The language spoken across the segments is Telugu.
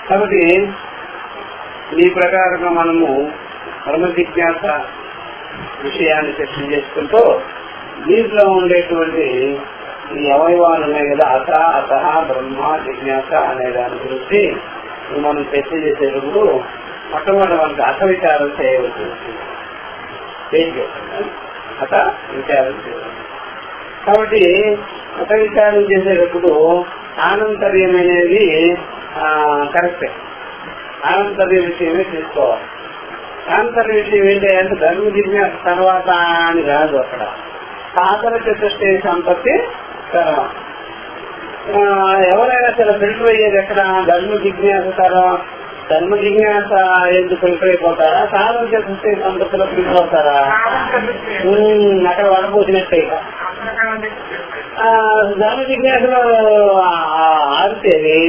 కాబట్టి ఈ ప్రకారంగా మనము బ్రహ్మ జిజ్ఞాస విషయాన్ని చర్చ చేసుకుంటూ దీంట్లో ఉండేటువంటి ఈ అవయవాలు ఉన్నాయి కదా, అత బ్రహ్మ జిజ్ఞాస అనే దాని గురించి మనం చర్చ చేసేటప్పుడు మొట్టమొదటి మనకి అత విచారం చేయవలసి వస్తుంది. అత విచారం చేయవచ్చు. కాబట్టి అత విచారం చేసేటప్పుడు ఆనంతర్యం అనేది కరెక్టే, ఆనంతర్య విషయమే తీసుకోవాలి. ఆనంతర్య విషయం ఏంటి అంటే ధర్మ జిజ్ఞాస తర్వాత అని కాదు, అక్కడ సాధన చతుష్టే సంపత్తి తర్వాత. ఎవరైనా సరే ఫిల్టర్ అయ్యేది ఎక్కడ? ధర్మ జిజ్ఞాస తర్వాత. ధర్మ జిజ్ఞాస ఎందుకు ఫిల్టర్ అయిపోతారా? సాధన చతుష్టే సంపత్తిలో ఫిల్టర్ అవుతారా? అక్కడ వడపోసినట్టే. ధర్మ జిజ్ఞాసలో ఆరితేది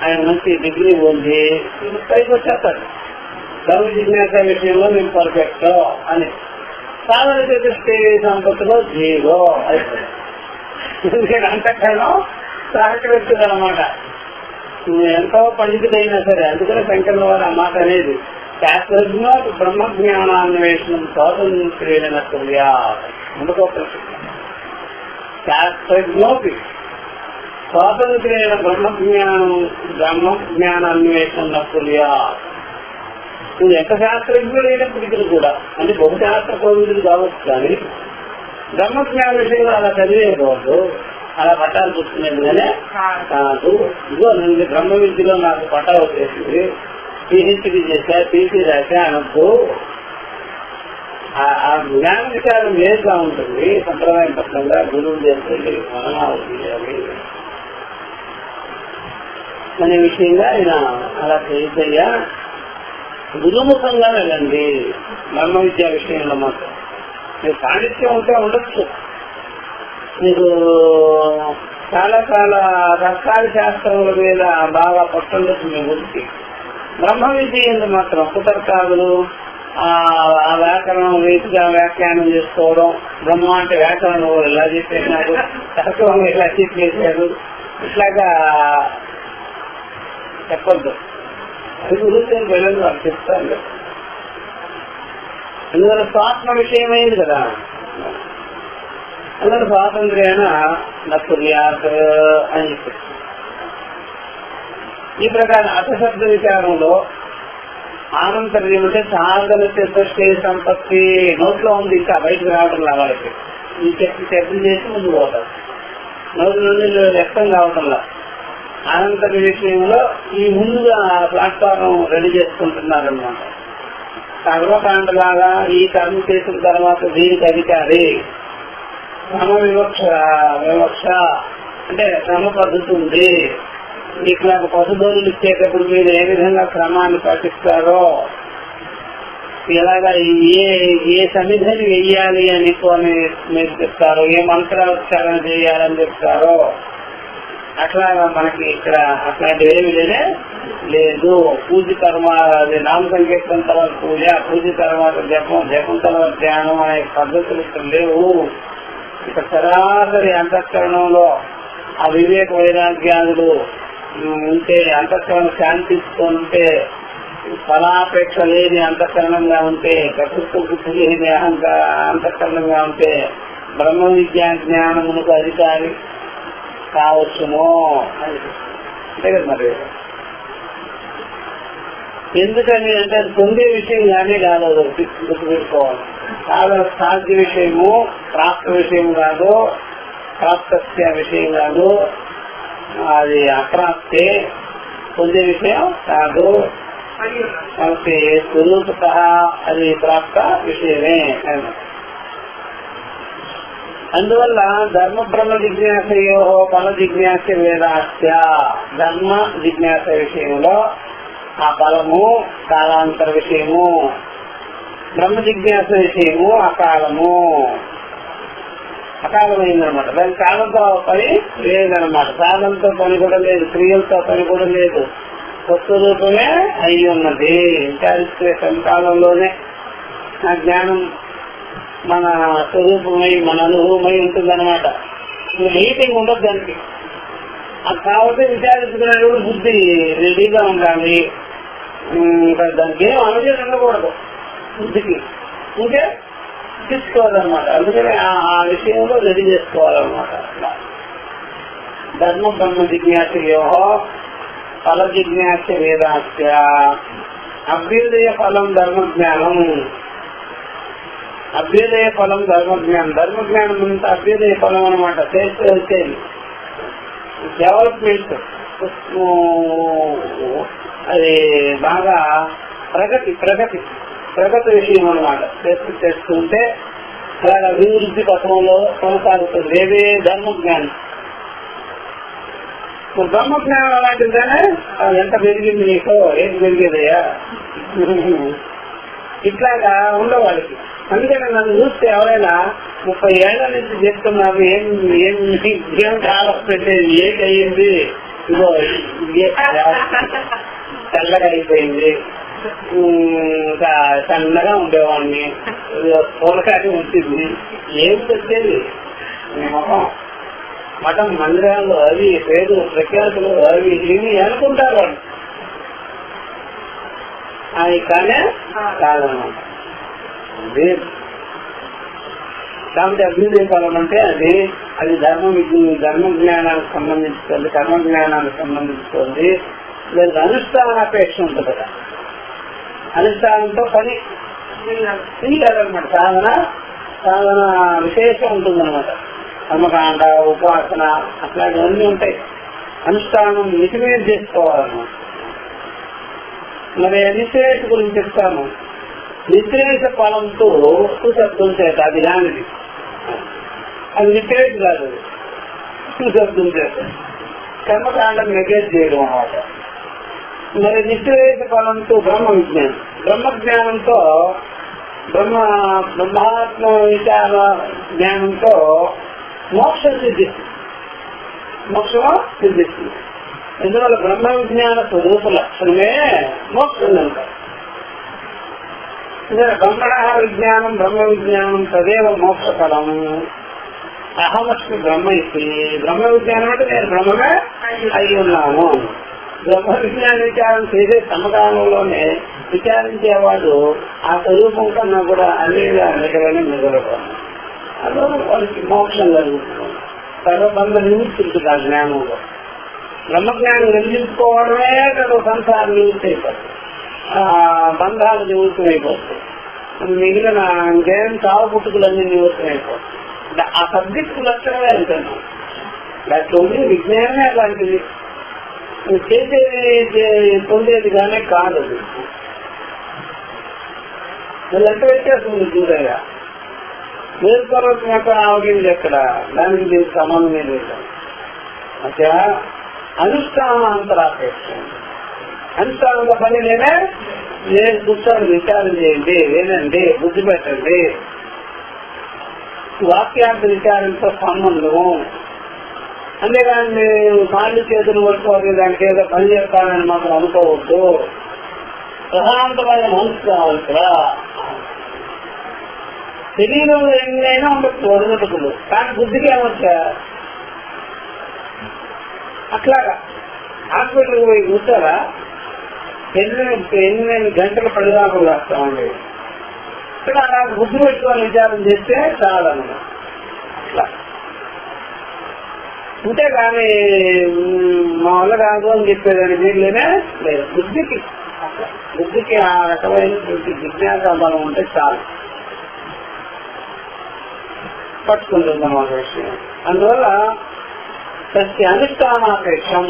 ఆయన మంచి డిగ్రీ ఉంది, పైకి వచ్చేస్తాడు. ధర్మ జిజ్ఞాస విషయంలో నేను పర్ఫెక్ట్ అని. సాధన చతుష్టే సంపత్తిలో జీవో అయిపోయింది. ఎందుకంటే అంతకాలం సహకరిస్తుంది అనమాట. ఎంతో పండితుడైనా సరే, అందుకనే శంకర్ల వారు ఆ మాట అనేది శాస్త్రజ్ఞ బ్రహ్మజ్ఞానాన్వేషణం స్వాతంత్ర్యనతుల్యా. ముందుకో ప్రశ్న, శాస్త్రజ్ఞోపి స్వాతంత్ర్యైన బ్రహ్మజ్ఞానాన్వేషణం నతుల్యా. నువ్వు ఎంత శాస్త్రజ్ఞుడైనప్పటికీ కూడా, అంటే బహుశాస్త్ర కోవిదుడు కావచ్చు, కానీ బ్రహ్మజ్ఞాన విషయంలో అలా చదివేయకూడదు, అలా పట్టాలు పుచ్చుకునేది. కాదు, ఇదిగో నేను బ్రహ్మ విద్యలో నాకు పట్టా వచ్చేసింది, పిహెచ్డి చేశా, పీసీ రాశా అనొద్దు. ఆ జ్ఞాన విచారం వేరుగా ఉంటుంది. సంప్రదాయం పట్లంగా గురువు చేస్తుంది, మననాలు చేయాలి అనే విషయంగా ఆయన అలా చేయద్దయ్యా, గురుముఖంగా వెళ్ళండి బ్రహ్మ విద్యా విషయంలో మాత్రం. మీకు పాండిత్యం ఉంటే ఉండొచ్చు, మీకు చాలా చాలా రసాయన శాస్త్రముల మీద బాగా పట్టుండొచ్చు మీ గురించి. బ్రహ్మ విద్య ఎందుకు మాత్రం కుతర్కాదులు, ఆ వ్యాకరణం రీతిగా వ్యాఖ్యానం చేసుకోవడం, బ్రహ్మ అంటే వ్యాకరణం ఎలా చెప్పేసినారు, తర్కం ఎలా చెప్పేశారు, ఇట్లాగా చెప్పొద్దు. అది గురించి వెళ్ళదు వాళ్ళు చెప్తాను కదా. అందువల్ల స్వాత్మ విషయమైంది కదా, అందులో స్వాతంత్ర్యాన నతుల్యాత్ అని చెప్పి ఈ ప్రకారం అర్థశబ్ద విచారంలో ఆనంతర్యం అంటే సాధన చతుష్టే సంపత్తి నోట్లో ఉంది, ఇంకా బయటకు రావడం వాళ్ళకి. ఈ చర్చ చేసి ముందు పోతారు, నోటి నుండి వ్యక్తం కావటంలా. అనంతర విషయంలో ఈ ముందుగా ప్లాట్ఫారం రెడీ చేసుకుంటున్నారనమాట. కర్మకాండ లాగా ఈ కర్మ చేసిన తర్వాత దీనికి అధికారి, క్రమ వివక్ష అంటే క్రమ పద్ధతి ఉంది. మీకు నాకు పశుధోనులు ఇచ్చేటప్పుడు మీరు ఏ విధంగా క్రమాన్ని పాటిస్తారో, ఎలాగా ఏ సన్నిధిని వెయ్యాలి అని మీరు చెప్తారో, ఏ మంత్రోచ్చారణ చేయాలని చెప్తారో, అట్లాగా మనకి ఇక్కడ అట్లాంటివి ఏమి లేదు. పూజ తర్వాత నామ సంకీర్తన తర్వాత పూజ తర్వాత జపం తర్వాత ధ్యానం అనే పద్ధతులు ఇక్కడ లేవు. ఇక్కడ సరాసరి అంతఃకరణంలో ఆ వివేక వైరాగ్యాలు ఉంటే, అంతఃకరణ శాంతిస్తుంటే, ఫలాపేక్ష లేని అంతఃకరణంగా ఉంటే, ప్రకృతి బుద్ధి లేని అంతఃకరణంగా ఉంటే బ్రహ్మ విద్యా జ్ఞానమునకు అధికారి కావచ్చును అంతే కదా. మరి ఎందుకని అంటే అది పొందే విషయం కానీ కాదు, గుర్తుపెట్టుకోవాలి. సాధ్య విషయము ప్రాప్త విషయం కాదు, ప్రాప్త విషయం కాదు, అది అప్రాప్తే పొందే విషయం కాదు. కాబట్టి స్వరూపత అది ప్రాప్త విషయమే. అందువల్ల ధర్మ బ్రహ్మ జిజ్ఞాసయో ఫల జిజ్ఞాస వేదాస్య. ధర్మ జిజ్ఞాస విషయంలో ఆ ఫలము కాలాంతర విషయము, బ్రహ్మ జిజ్ఞాస విషయము అకాలము, అకాలమైందనమాట. దాని కాలంతో పని లేదనమాట, సాధనతో పని కూడా లేదు, క్రియలతో పని కూడా లేదు, స్వస్వరూపమే అయి ఉన్నది. ఇంకా కాలంలోనే ఆ జ్ఞానం మన స్వరూపమై మన అనుభవమై ఉంటుందన్నమాట. మీటింగ్ ఉండదు దానికి. కాబట్టి విచారించుకునేటువంటి బుద్ధి రెడీగా ఉండాలి. ఇంకా దానికి ఏం అనుభవం ఉండకూడదు బుద్ధికి, ఇంకే తీసుకోవాలన్నమాట. అందుకని ఆ విషయంలో రెడీ చేసుకోవాలన్నమాట. ధర్మ బ్రహ్మ జిజ్ఞాసయో ఫల జిజ్ఞాస వేదాస్య అభ్యుదయ ఫలం ధర్మజ్ఞానం. అభ్యుదయ ఫలం ధర్మజ్ఞానం. ధర్మజ్ఞానం అంతా అభ్యుదయ ఫలం అనమాట. చేస్తే వచ్చేది డెవలప్మెంట్, అది బాగా ప్రగతి ప్రగతి ప్రగతి విషయం అనమాట. చేస్తుంటే అలాగే అభివృద్ధి పథంలో కొనసాగుతుంది. ఏదే ధర్మజ్ఞానం. బ్రహ్మజ్ఞానం అలాంటిదేనే ఎంత పెరిగింది నీకు, ఏం పెరిగేదయ్యా, ఇట్లాగా ఉండేవాళ్ళకి. అందుకని నన్ను చూస్తే ఎవరైనా 30 ఏళ్ల నుంచి చెప్తున్నారు ఏం కాలం పెట్టేది, ఏకయింది, ఇదో తెల్లగా అయిపోయింది, ఇంకా సన్నగా ఉండేవాడిని, పూలకాటి ఉంటుంది, ఏం పెట్టేది మొహం, మఠం మందిరాలు అవి పేరు ప్రఖ్యాతులు అవి ఇవి అనుకుంటారు వాళ్ళు. అది కానీ కాదన్నమాట. కాబట్టి అభ్యుదయ ఫలం అంటే అది ధర్మ జ్ఞానానికి సంబంధించుకోండి, కర్మ జ్ఞానానికి సంబంధించుకోండి. లేదు అనుష్ఠానాపేక్ష ఉంటుంది కదా, అనుష్ఠానంతో పని చేయాలన్నమాట. సాధన విశేషం ఉంటుందన్నమాట. కర్మకాండ, ఉపాసన అట్లాంటివన్నీ ఉంటాయి. అనుష్ఠానం నిజమే చేసుకోవాలన్నమాట. మరి నిశ్రేష గురించి చెప్తాను. నిశ్రేష ఫలంతో శబ్దం చేత అది రానిది, అది నిశ్రేష కాదు, శబ్దం చేత కర్మకాండం నెగెట్ చేయడం అన్నమాట. మరి నిశ్రేష ఫలంతో బ్రహ్మ విజ్ఞానం. బ్రహ్మజ్ఞానంతో బ్రహ్మాత్మ విచార జ్ఞానంతో మోక్షం సిద్ధిస్తుంది. మోక్షం సిద్ధిస్తుంది. ఎందువల్ల బ్రహ్మ విజ్ఞాన స్వరూప లక్షణమే మోక్షం అంటారు. బ్రహ్మణ విజ్ఞానం బ్రహ్మ విజ్ఞానం తదేవ మోక్ష ఫలం. అహమస్మి బ్రహ్మ ఇచ్చి బ్రహ్మ విజ్ఞానం అంటే నేను బ్రహ్మగా అయి ఉన్నాను. బ్రహ్మ విజ్ఞాన విచారం చేసే సమకాలంలోనే విచారించేవాడు ఆ స్వరూపం కన్నా కూడా అనేగా మిగలని మిగలకూడదు. అదో వాళ్ళకి మోక్షం కలుగుతుంది. సర్వబంధ నిమిత్తుంది ఆ జ్ఞానంలో. బ్రహ్మజ్ఞానం నిర్మించుకోవడమే కదా సంసారం నిమిత్తం అయిపోతుంది, బంధాలు నివృత్తం అయిపోతుంది, మిగిలిన ఇంకేం చావు పుట్టుకులన్నీ నివృత్తం అయిపోతుంది. ఆ సబ్జెక్టు లక్షణమే అంటున్నాం. దాంట్లో విజ్ఞానమే అలాంటిది, చేసేది పొందేది కానీ కాదు. అది వీళ్ళు ఎంత వ్యత్యాసం చూడగా వేరుపర్వతం యొక్క ఆవగింది ఎక్కడ, దానికి దీనికి సంబంధమే లేదు. అంటే అనుష్ఠానాంతరాపేక్ష. అనుష్ఠానంలో పని నేను కూర్చొని విచారం చేయండి, వినండి, బుద్ధి పెట్టండి. వాక్యార్థ విచారంతో సంబంధము. అంతేగాని కాళ్ళు చేతులు పట్టుకోవాలి, దానికి ఏదో పని చేస్తానని మాత్రం అనుకోవద్దు. ప్రశాంతమైన మనసు కావాలి కదా. శరీరంలో ఎన్నైనా ఉండొచ్చు వదులుతులు, కానీ బుద్ధికి ఏమొచ్చా అట్లాగా. హాస్పిటల్కి పోయి కూర్చోరా, ఎన్ని గంటల పడిదాకులు రాస్తామండి. ఇక్కడ అలా బుద్ధి పెట్టుకొని విచారం చేస్తే చాలన్నమాట. అట్లా అంతేగాని మా వల్ల కాదు అని చెప్పేదాన్ని వీళ్ళనే లేదు. బుద్ధికి ఆ రకమైనటువంటి జిజ్ఞాస బలం ఉంటే చాలు, పట్టుకుంటుంది అన్నమాట విషయం. అందువల్ల సత్య అనుష్ఠానాపేక్షం,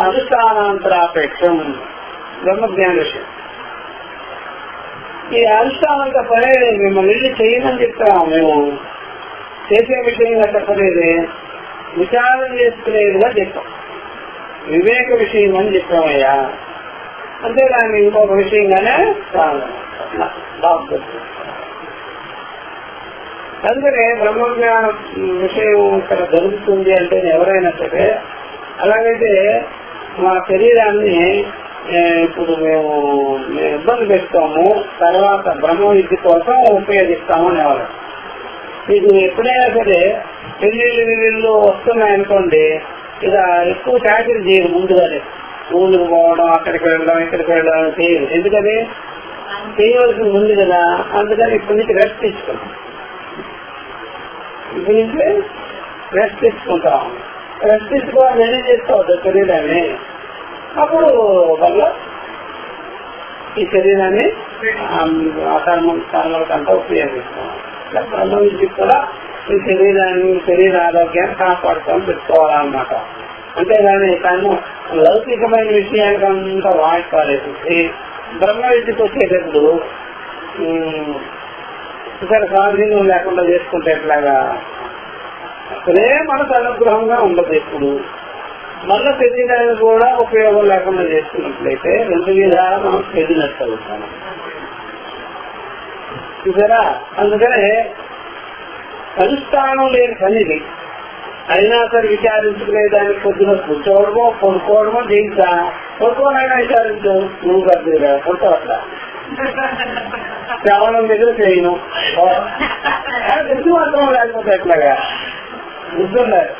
అనుష్ఠానాంతరాపేక్షం బ్రహ్మజ్ఞాన విషయం. ఈ అనుష్ఠానంతో పనే మిమ్మల్ని వెళ్ళి చేయమని చెప్తాము. మేము చేసే విషయంగా చెప్పలేదు, విచారం చేసుకునేదిగా చెప్పాం. వివేక విషయం అని చెప్పామయ్యా, అంతేగాని ఇంకొక విషయంగానే బాగుంటుంది. అందుకనే బ్రహ్మజ్ఞాన విషయం ఇక్కడ జరుగుతుంది అంటే ఎవరైనా సరే, అలాగైతే మా శరీరాన్ని ఇప్పుడు మేము ఇబ్బంది పెడతాము, తర్వాత బ్రహ్మ విద్య కోసం ఉపయోగిస్తాము అనేవాళ్ళు. మీకు ఎప్పుడైనా సరే పెళ్లిళ్ళు వస్తున్నాయనుకోండి, ఇక ఎక్కువ చాకరీ చేయరు. ముందుగానే ఊళ్ళకి పోవడం, అక్కడికి వెళ్ళడం, ఇక్కడికి వెళ్ళడం చేయరు. ఎందుకని చేయవలసింది ఉంది కదా, అందుకని ఇప్పటి నుంచి రెస్ట్ తీసుకుంటాం. ఇప్పటి నుంచి రెస్ట్ తీసుకుంటాం. రెస్ట్ తీసుకోవాలి, ఏం చేసుకోవద్దు శరీరాన్ని. అప్పుడు వల్ల ఈ శరీరాన్ని కర్మలకంతా ఉపయోగిస్తాం. బ్రహ్మ విద్యకు కూడా ఈ శరీర ఆరోగ్యాన్ని కాపాడుకొని పెట్టుకోవాలన్నమాట. అంతేగాని తను లౌకికమైన విషయానికంతా వాడుకోలేదు. ఈ బ్రహ్మ విద్యకు వచ్చేటప్పుడు ఇతర స్వాధీనం లేకుండా చేసుకుంటే ఎట్లాగా, అసలే మనకు అనుగ్రహంగా ఉండదు. ఎప్పుడు మళ్ళీ శరీరానికి కూడా ఉపయోగం లేకుండా చేసుకున్నట్లయితే రెండు విధాలు మనం చెందినట్టు అవుతాం చూసారా. అందుకనే అనుష్ఠానం లేని పనిది అయినా సరే విచారించుకునే దానికి పొద్దున కూర్చోవడమో కొనుక్కోవడమో చేయించా. కొనుక్కోనైనా విచారించు, నువ్వు కదా కొనుక్కోవట్లా, శ్రవణం దగ్గర చేయను, మాత్రం లేకపోతే ఎట్లాగా గుర్తున్నారు.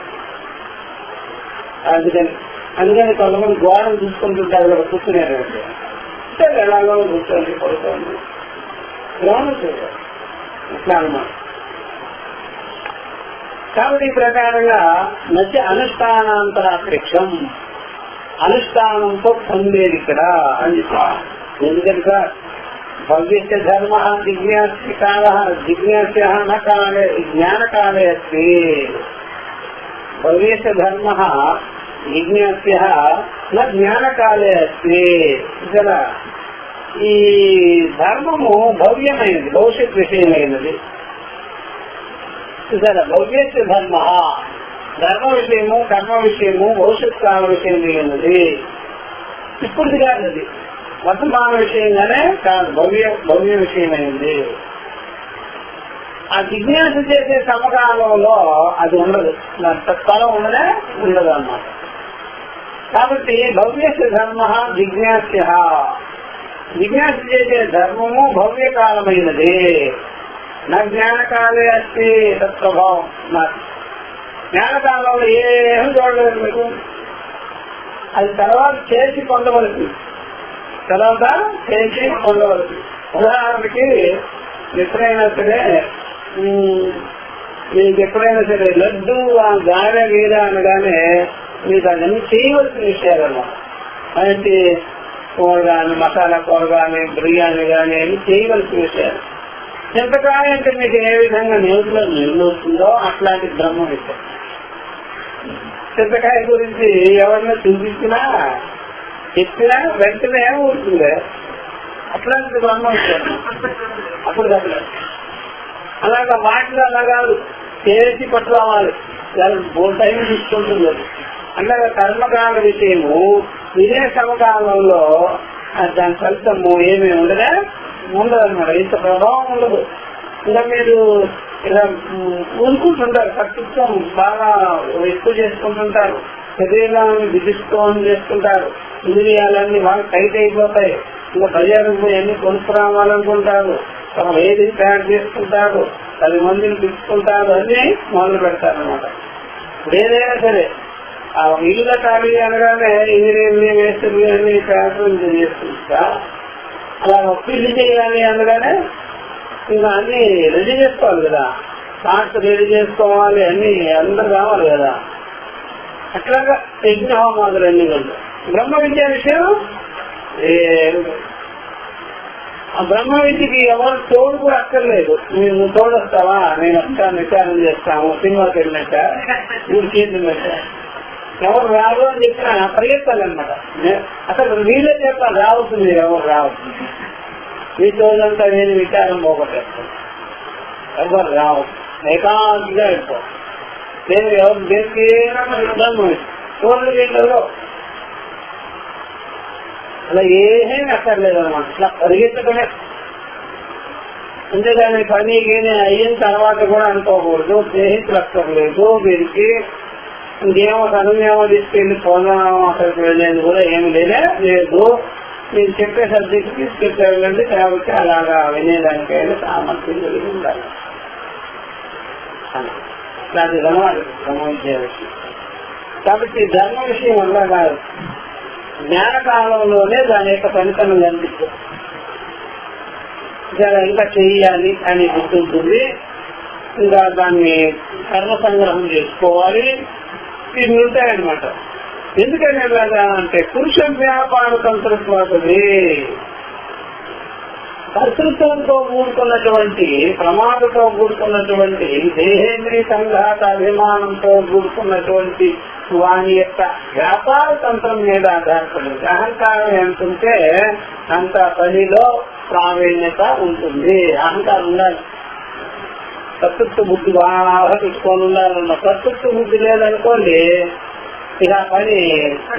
అందుకని కొంతమంది గోడను చూసుకుంటుంటారు కదా, కూర్చునేది ఎలాగో కూర్చోండి, పడుకోండి, గ్రహణం చేయాలి ఇట్లా అన్నమాట. కాబట్టి ఈ ప్రకారంగా మధ్య అనుష్ఠానాంతరాపేక్షం, అనుష్ఠానంతో పొందేది ఇక్కడ అని చెప్పారు. ఎందుకంటే సార్ భవ్యస్య ధర్మ జిజ్ఞాస్య కాలే జ్ఞానకాలే అస్తి. భవ్యస్య ధర్మ జిజ్ఞాస్య జ్ఞానకాలే అస్తి. ఇక్కడ ఈ ధర్మము భవ్యమైనది, భవిష్యత్ విషయమైనది. చూసారా, భవ్యస్య ధర్మ ధర్మ విషయము, కర్మ విషయము, భవిష్యత్ కాల విషయమైనది. ఇప్పుడుది కాదు, అది వర్తమాన విషయంగానే కాదు, భవ్య విషయమైంది. ఆ జిజ్ఞాస చేసే సమకాలంలో అది ఉండదు, తత్కాలం ఉండదు అన్నమాట. కాబట్టి భవ్యస్య ధర్మ జిజ్ఞాస్య, జిజ్ఞాస చేసే ధర్మము భవ్యకాలమైనది. నా జ్ఞానకాలే అస్తి తత్ప్రభావం. నా జ్ఞానకాలంలో ఏం చూడలేదు మీకు, అది తర్వాత చేసి పొందవలసింది, తర్వాత చేసి పొందవలసింది. ఉదాహరణకి ఎప్పుడైనా సరే మీకు ఎప్పుడైనా సరే లడ్డు గారె గీర అనగానే మీకు అవన్నీ చేయవలసిన విషయాలు అన్నమాట. అలాంటి కూర కానీ, మసాలా కూర కానీ, బిర్యానీ కానీ అవి చేయవలసిన విషయాలు. చింతకాయ అంటే మీకు ఏ విధంగా నేతిలో నిలుస్తుందో అట్లాంటి బ్రహ్మ విషయం. చింతకాయ గురించి ఎవరైనా చూపించినా చెప్పినా వెంటనే ఉంటుంది, అట్లాంటి బ్రహ్మ విషయం. అప్పుడు అలాగా వాటిలో అలాగా చేసి పట్టుకోవాలి, టైం తీసుకుంటుంది. అంటే కర్మకాల విషయము ఇదే సమకాలంలో దాని ఫలితము ఏమీ ఉండదన్నమాట. ఇంత ప్రభావం ఉండదు. ఇంకా మీరు ఇలా ఊరుకుంటుంటారు, కర్తృత్వం బాగా ఎక్కువ చేసుకుంటుంటారు, శరీరాన్ని విధిస్తోని చేసుకుంటారు, ఇంద్రియాలన్నీ బాగా టైట్ అయిపోతాయి. ఇంకా బజారుకు పోయి అన్ని కొనుక్కురావాలనుకుంటారు, తమ ఏది తయారు చేసుకుంటారు, 10 మందిని పిలుచుకుంటారు, అన్ని మొదలు పెడతారు అనమాట. ఏదైనా సరే ఆ ఇల్లు కట్టాలి అనగానే ఇంజనీర్ని మేస్త్రిని అన్ని ప్రయత్నం చేసుకుంటా, అలా ఒప్పిల్లు చేయాలి అనగానే ఇంకా అన్ని రెడీ చేసుకోవాలి కదా, పార్ట్స్ రెడీ చేసుకోవాలి, అన్ని అందరు కావాలి కదా. అట్లాగా యజ్ఞ హోమాదులు అన్ని కూడా. బ్రహ్మ విద్య విషయం ఆ బ్రహ్మ విద్యకి ఎవరు తోడు కూడా అక్కర్లేదు. నువ్వు తోడొస్తావా, నేను వస్తాను, విచారం చేస్తాము, సినిమాకి వెళ్ళినట్ట, నువ్వు చేసినట్ట, ఎవరు రాదు అని చెప్పిన పరిగెత్తాలన్నమాట. అసలు వీళ్ళే చెప్పాలి, రావచ్చు మీరు ఎవరు రావచ్చు, మీ తోడంతా నేను విచారం పోగొట్టేస్తాను, ఎవరు రావచ్చు, ఏకాంతిగా వెళ్ళిపో. నేను ఎవరు దేనికి తోడు వీళ్ళలో అలా ఏమీ అక్కర్లేదు అనమాట. ఇట్లా పరిగెత్తడమే. అంతేగాని పని గీని అయిన తర్వాత కూడా అనుకోకూడదు, స్నేహితులు అక్కర్లేదు, వీరికి ఇంకేమో సమయమో తీసుకెళ్లి పోదాం అక్కడికి వెళ్ళేది కూడా ఏమి లేదు. నేను చెప్పే సబ్జెక్ట్ తీసుకెళ్ళండి, కాబట్టి అలాగా వినేదానికైనా సామర్థ్యం కలిగి ఉండాలి. దాని ధర్మాలు బ్రహ్మ విద్య విషయం. కాబట్టి ధర్మ విషయం వల్ల కాదు, జ్ఞానకాలంలోనే దాని యొక్క ఫలితం కనిపిస్తుంది. ఇంకా చెయ్యాలి అని గుర్తుంటుంది, ఇంకా దాన్ని కర్మ సంగ్రహం చేసుకోవాలి, ఇవి ఉంటాయన్నమాట. ఎందుకని ఎలాగా అంటే పురుష వ్యాపార తంత్రత్వాది కర్తృత్వంతో కూడుకున్నటువంటి, ప్రమాదతో కూడుకున్నటువంటి, దేహేంద్రియ సంఘాత అభిమానంతో కూడుకున్నటువంటి వాని యొక్క వ్యాపార తంత్రం మీద ఆధారపడింది. అహంకారం ఎంతుంటే అంత పనిలో ప్రావీణ్యత ఉంటుంది. అహంకారం ఉండాలి, కర్తృత్వ బుద్ధి బాగా పెట్టుకొని ఉండాలన్న. కర్తృత్వ బుద్ధి లేదనుకోండి ఇక పని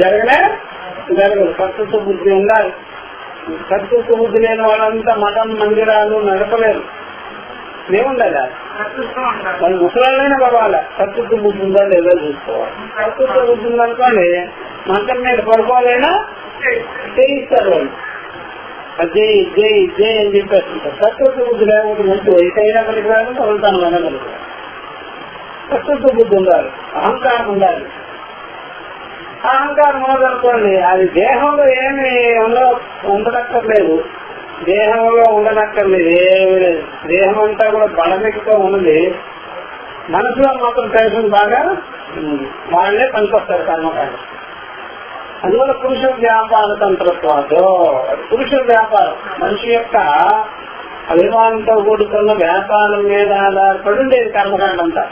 జరగదు. కర్తృత్వ బుద్ధి ఉండాలి. కర్తృత్వ బుద్ధి లేని వాళ్ళంతా మఠం మందిరాలు నడపలేరు. ఏముండాలి వాళ్ళు ముసలాళ్ళైనా పర్వాలే, కర్తృత్వ బుద్ధి ఉందా లేదా చూసుకోవాలి. కర్తృత్వ బుద్ధి ఉందనుకోండి మంచం మీద పడుకోవాలైనా చేయిస్తారు వాళ్ళు. జై జై జై అని చెప్పేస్తుంటారు. కర్తృత్వ బుద్ధి లేకపోతే మంచి వయసైనా పనికిరాదు, ఫలితాలు అనగలుగుతారు. కర్తృత్వ బుద్ధి ఉండాలి, అహంకారం ఉండాలి. అహంకారం ఉన్నదనుకోండి అది దేహంలో ఏమి ఉండనక్కర్లేదు, దేహంలో ఉండనక్కర్లేదు, ఏమి లేదు. దేహం అంతా కూడా బలమితో ఉన్నది, మనసులో మాత్రం టెన్షన్ బాగా ఉంది. వాళ్ళే పనికొస్తారు కర్మకాండ. అందువల్ల పురుష వ్యాపార తంత్రత్వాలు, పురుష వ్యాపారం మనిషి యొక్క అభిమానంతో కూడుకున్న వ్యాపారం మీద ఆధారపడి ఉండేది కర్మకాండ అంతా.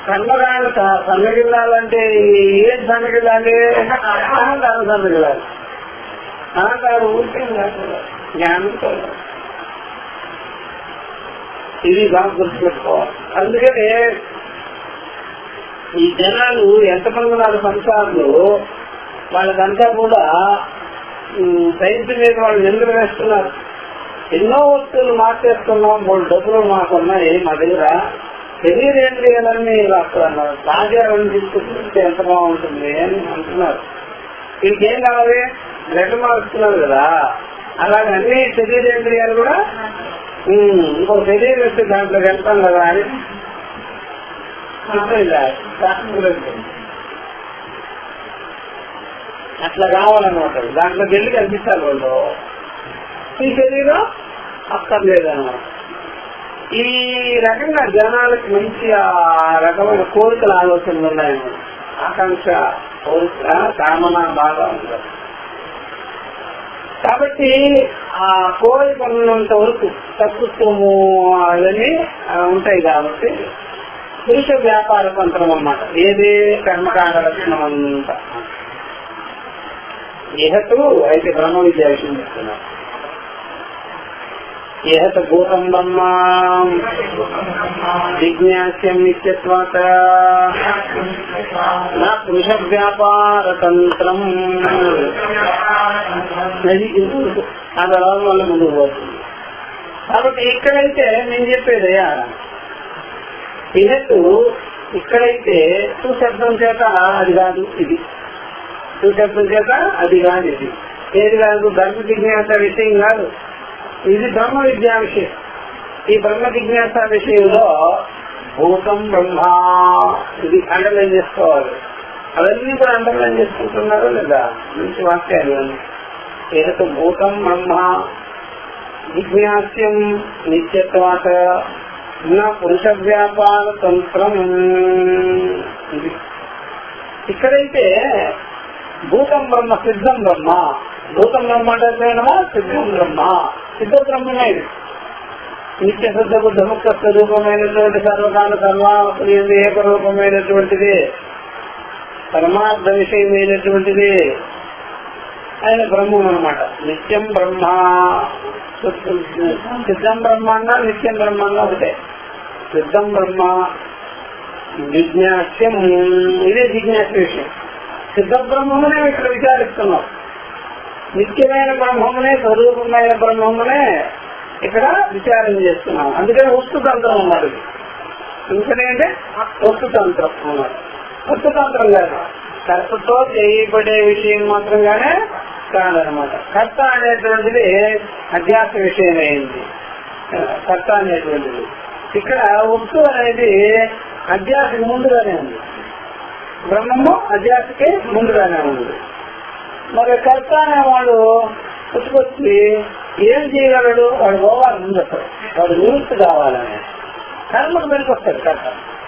కర్మకాండ సన్నగిల్లాలంటే ఏం సన్నగిల్లాలి? అహంకారం సన్నగిల్లాలి. అహంకారం ఉంటే జ్ఞానంతో ఇది బాగా గుర్తుపెట్టుకోవాలి. అందుకనే ఈ జనాలు ఎంతమంది ఉన్నారు సంసారంలో, వాళ్ళకంతా కూడా సైన్స్ మీద వాళ్ళు ఎందుకు వేస్తున్నారు. ఎన్నో వస్తువులు మార్చేస్తున్నాం, 3 డబ్బులు మాకున్నాయి మా దగ్గర, శరీరేంద్రియాలన్నీ రాస్తున్నారు, రాజ్యాలను తీసుకుంటే ఎంత బాగుంటుంది అని అంటున్నారు. వీళ్ళకేం కావాలి? బ్లడ్ మారుస్తున్నారు కదా, అలాగే అన్ని శరీరేంద్రియాలు కూడా ఇంకో శరీరం వస్తే దాంట్లో వెళ్తాం కదా అని అట్లా కావాలన్నమాట. దాంట్లో వెళ్ళి కనిపిస్తారు వాళ్ళు. ఈ శరీరం అక్కర్లేదన్నమాట. ఈ రకంగా జనాలకి మంచి ఆ రకమైన కోరికల ఆలోచనలు ఉన్నాయన్నమాట. ఆకాంక్ష, కోరిక, కామన బాగా ఉంటుంది. కాబట్టి ఆ కోరిక ఉన్నంత వరకు కర్తృత్వము అవన్నీ ఉంటాయి. కాబట్టి పురుష వ్యాపార తంత్రం అన్నమాట. ఏది? కర్మకాండ లక్షణం అంతా. ఇహతు అయితే బ్రహ్మ విద్య విషయం చెప్తున్నారు. ఇహత భూతం బ్రహ్మ జిజ్ఞాస్యం నిత్యత్వాత్ నా పురుష వ్యాపార తంత్రం. ఆ తర్వాత వల్ల ముందుకు పోతుంది. కాబట్టి ఇక్కడైతే నేను చెప్పేదయ్యా, ఇహతు ఇక్కడైతే సుశబ్దం చేత అది కాదు ఇది, సుశబ్దం చేత అది కాదు ఇది, ఏది కాదు ధర్మ జిజ్ఞాస విషయం కాదు, ఇది బ్రహ్మ విద్యా విషయం. ఈ బ్రహ్మ జిజ్ఞాస విషయంలో భూతం బ్రహ్మ ఇది అండర్లైన్ చేసుకోవాలి. అవన్నీ కూడా అండర్లైన్ చేసుకుంటున్నారో లేదా? మంచి వాక్యాలు. ఏదో భూతం బ్రహ్మ జిజ్ఞాస్యం నిత్యత్వాత్ నా పురుష వ్యాపార తంత్రం. ఇది ఇక్కడైతే భూతం బ్రహ్మ సిద్ధం బ్రహ్మ. భూతం బ్రహ్మ అంటే సిద్ధం బ్రహ్మ. సిద్ధ బ్రహ్మనే ఇది. నిత్య శుద్ధ బుద్ధ ముక్త స్వరూపమైనటువంటి సర్వకాల సర్వాంది ఏకరూపమైనటువంటిది, పరమార్థ విషయమైనటువంటిది ఆయన బ్రహ్మం అనమాట. నిత్యం బ్రహ్మ, సిద్ధం బ్రహ్మాండ నిత్యం బ్రహ్మాండ ఒకటే. సిద్ధం బ్రహ్మ జిజ్ఞాస్యం, ఇదే జిజ్ఞాస విషయం. సిద్ధ బ్రహ్మమునే ఇక్కడ విచారిస్తున్నాం. నిత్యమైన బ్రహ్మమునే, స్వరూపమైన బ్రహ్మమునే ఇక్కడ విచారం చేస్తున్నాం. అందుకని వస్తుతంత్రం అన్నారు. అందుకనే అంటే వస్తుతంత్రం అన్నారు. వస్తుతంత్రం కాదు, కర్తతో చేయబడే విషయం మాత్రంగానే కాదనమాట. కర్త అనేటువంటిది అధ్యాస విషయం అయింది. కర్త అనేటువంటిది ఇక్కడ వస్తు అనేది అధ్యాసకి ముందుగానే ఉంది. బ్రహ్మము అధ్యాసకి ముందుగానే ఉంది. మరి కర్త అనేవాడు పుట్టుకొచ్చి ఏం చేయగలడు? వాడు పోవాలి ముందు, వాడు నివృత్తి కావాలని కర్మకు పనికొస్తాడు.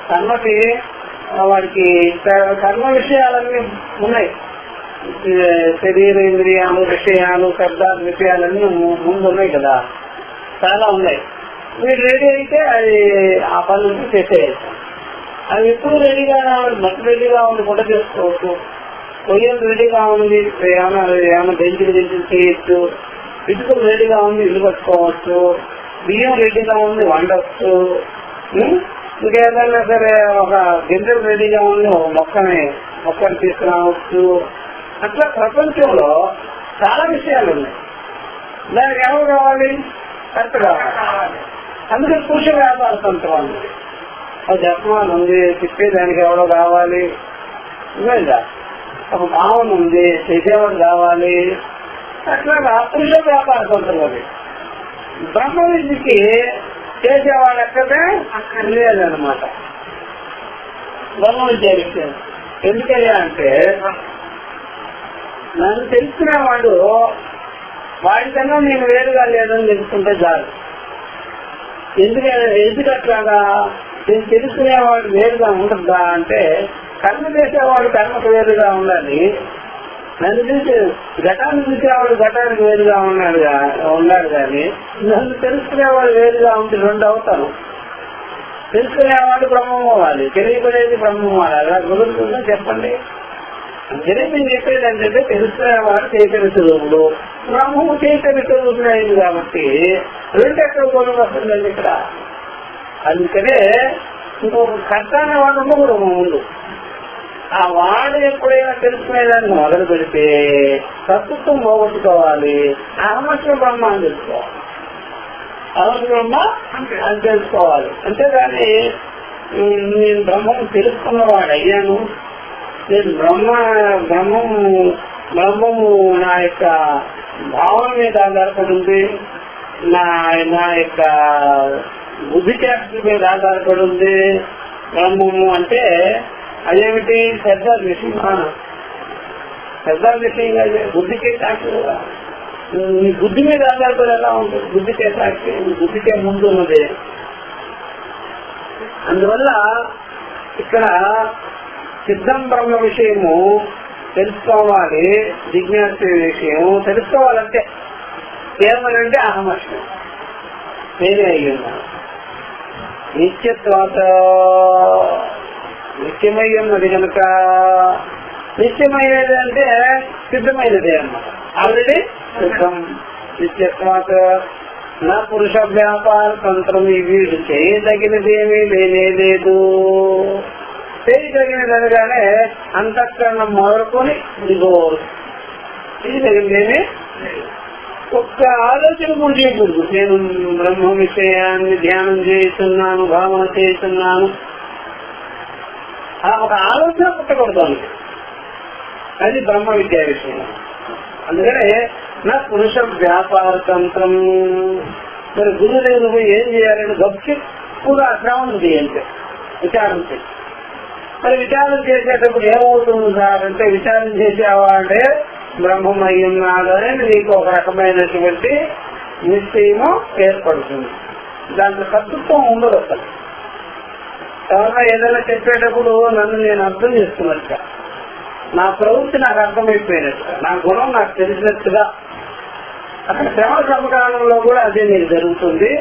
కర్మకి వాడికి కర్మ విషయాలన్నీ ఉన్నాయి. శరీరేంద్రియాలు విషయాలు, శబ్దాలు విషయాలన్నీ ముందు ఉన్నాయి కదా, చాలా ఉన్నాయి. వీడు రెడీ అయితే అది ఆ పనులు చేసేయచ్చు. అది ఎప్పుడు రెడీగా మట్టి రెడీగా ఉంది, గుడ్డ చేసుకోవచ్చు. కొయ్యలు రెడీగా ఉంది, ఏమైనా బెంచులు చేయొచ్చు. ఇటుకలు రెడీగా ఉంది, ఇల్లు కట్టుకోవచ్చు. బియ్యం రెడీగా ఉంది, వండొచ్చు. ఇంకేదైనా సరే ఒక గింజలు రెడీగా ఉంది, ఒక మొక్కని తీసుకురావచ్చు. అట్లా ప్రపంచంలో చాలా విషయాలు ఉన్నాయి. దానికి ఎవరు కావాలి? కరెక్ట్ కావాలి. అందుకని పురుష వ్యాపార తంత్రం ఉంది. అది జపమాలు ఉంది, చెప్పేదానికి ఎవరో కావాలి. ఇవేగా ఒక భావన ఉంది, చేసేవాడు కావాలి. అట్లాగా పురుష వ్యాపార తంత్రం అది. బ్రహ్మ విద్యకి చేసేవాడు ఎక్కడే లేదనమాట. బ్రహ్మ విద్య విషయం ఎందుకయ్యా అంటే, నన్ను తెలుసుకునేవాడు వాడికన్నా నేను వేరుగా లేదని తెలుసుకుంటే చాలు. ఎందుకట్లాగా నేను తెలుసుకునేవాడు వేరుగా ఉంటుందా అంటే, కర్మ చేసేవాడు కర్మకు వేరుగా ఉండాలి. నన్ను చూసి ఘటాన్ని చూసేవాడు ఘటానికి వేరుగా ఉన్నాడు కానీ నన్ను తెలుసుకునేవాడు వేరుగా ఉంటే రెండు అవుతాను. తెలుసుకునేవాడు బ్రహ్మం అవ్వాలి, తెలియబడేది బ్రహ్మం అవ్వాలి. అలా కుదురుతుందో చెప్పండి. అందుకనే నేను చెప్పేది ఏంటంటే, తెలుసుకునేవాడు చైతన్య స్వరూపుడు, బ్రహ్మము చైతన్య స్వరూపుడు అయింది కాబట్టి రెండు ఎక్కడ గొడవ వస్తుందండి ఇక్కడ. అందుకనే ఇంకొక కర్త అనేవాడు ఉండకూడదు ముందు. ఆ వాడు ఎప్పుడైనా తెలుసుకునేదాన్ని మొదలు పెడితే తత్వం పోగొట్టుకోవాలి. అహమస్య బ్రహ్మ అని తెలుసుకోవాలి. అహమస్య బ్రహ్మ అని తెలుసుకోవాలి. అంతేగాని నేను బ్రహ్మం తెలుసుకున్నవాడు అయ్యాను, నేను బ్రహ్మము నా యొక్క భావం మీద ఆధారపడి ఉంది, నా యొక్క బుద్ధి చేష్ట మీద ఆధారపడి ఉంది. బ్రహ్మము అంటే అదేమిటి? పెద్ద విషయం బుద్ధికే సాక్షి కదా. నీ బుద్ధి మీద ఆధారపడి ఎలా ఉంటుంది? బుద్ధికే సాక్షి, బుద్ధికే ముందు ఉన్నది. అందువల్ల ఇక్కడ సిద్ధం బ్రహ్మ విషయము తెలుసుకోవాలి. జిజ్ఞాస విషయం తెలుసుకోవాలంటే ఏమనంటే అహమస్యం, నేనే అయ్యున్నాను. నిత్యత్వాత నిత్యమై ఉన్నది కనుక, నిత్యమైనది అంటే సిద్ధమైనది అన్నమాట. ఆల్రెడీ సిద్ధం. నిత్యత్వాత నా పురుష వ్యాపార తంత్రం వీడు చేయదగినది ఏమీ లేదు. చేయదగినది అనగానే అంతఃకరణం మొదలుకొని ఇదిగో చేయదగినదేమీ ఒక్క ఆలోచన కూడా చేయకూడదు. నేను బ్రహ్మ విషయాన్ని ధ్యానం చేస్తున్నాను, భావన చేస్తున్నాను, ఒక ఆలోచన పుట్టకూడదు. అది బ్రహ్మ విద్యా విషయం. అందుకనే నా పురుష వ్యాపార తంత్రం. మరి గురుదేవులు ఏం చేయాలని గొప్ప కూడా శ్రవణం చేయండి, విచారం చేయి. మరి విచారం చేసేటప్పుడు ఏమవుతుంది సార్ అంటే, విచారం చేసేవాడే బ్రహ్మం అయి ఉన్నాడు అనేది నీకు ఒక రకమైనటువంటి నిశ్చయము ఏర్పడుతుంది. దాంట్లో కర్తృత్వం ఉండదు అసలు. ఎవరైనా ఏదైనా చెప్పేటప్పుడు నన్ను నేను అర్థం చేసుకున్నట్టుగా, నా ప్రవృత్తి నాకు అర్థమైపోయినట్టుగా, నా గుణం నాకు తెలిసినట్టుగా. అక్కడ శ్రవణ సంకాలంలో కూడా అదే నీకు జరుగుతుంది.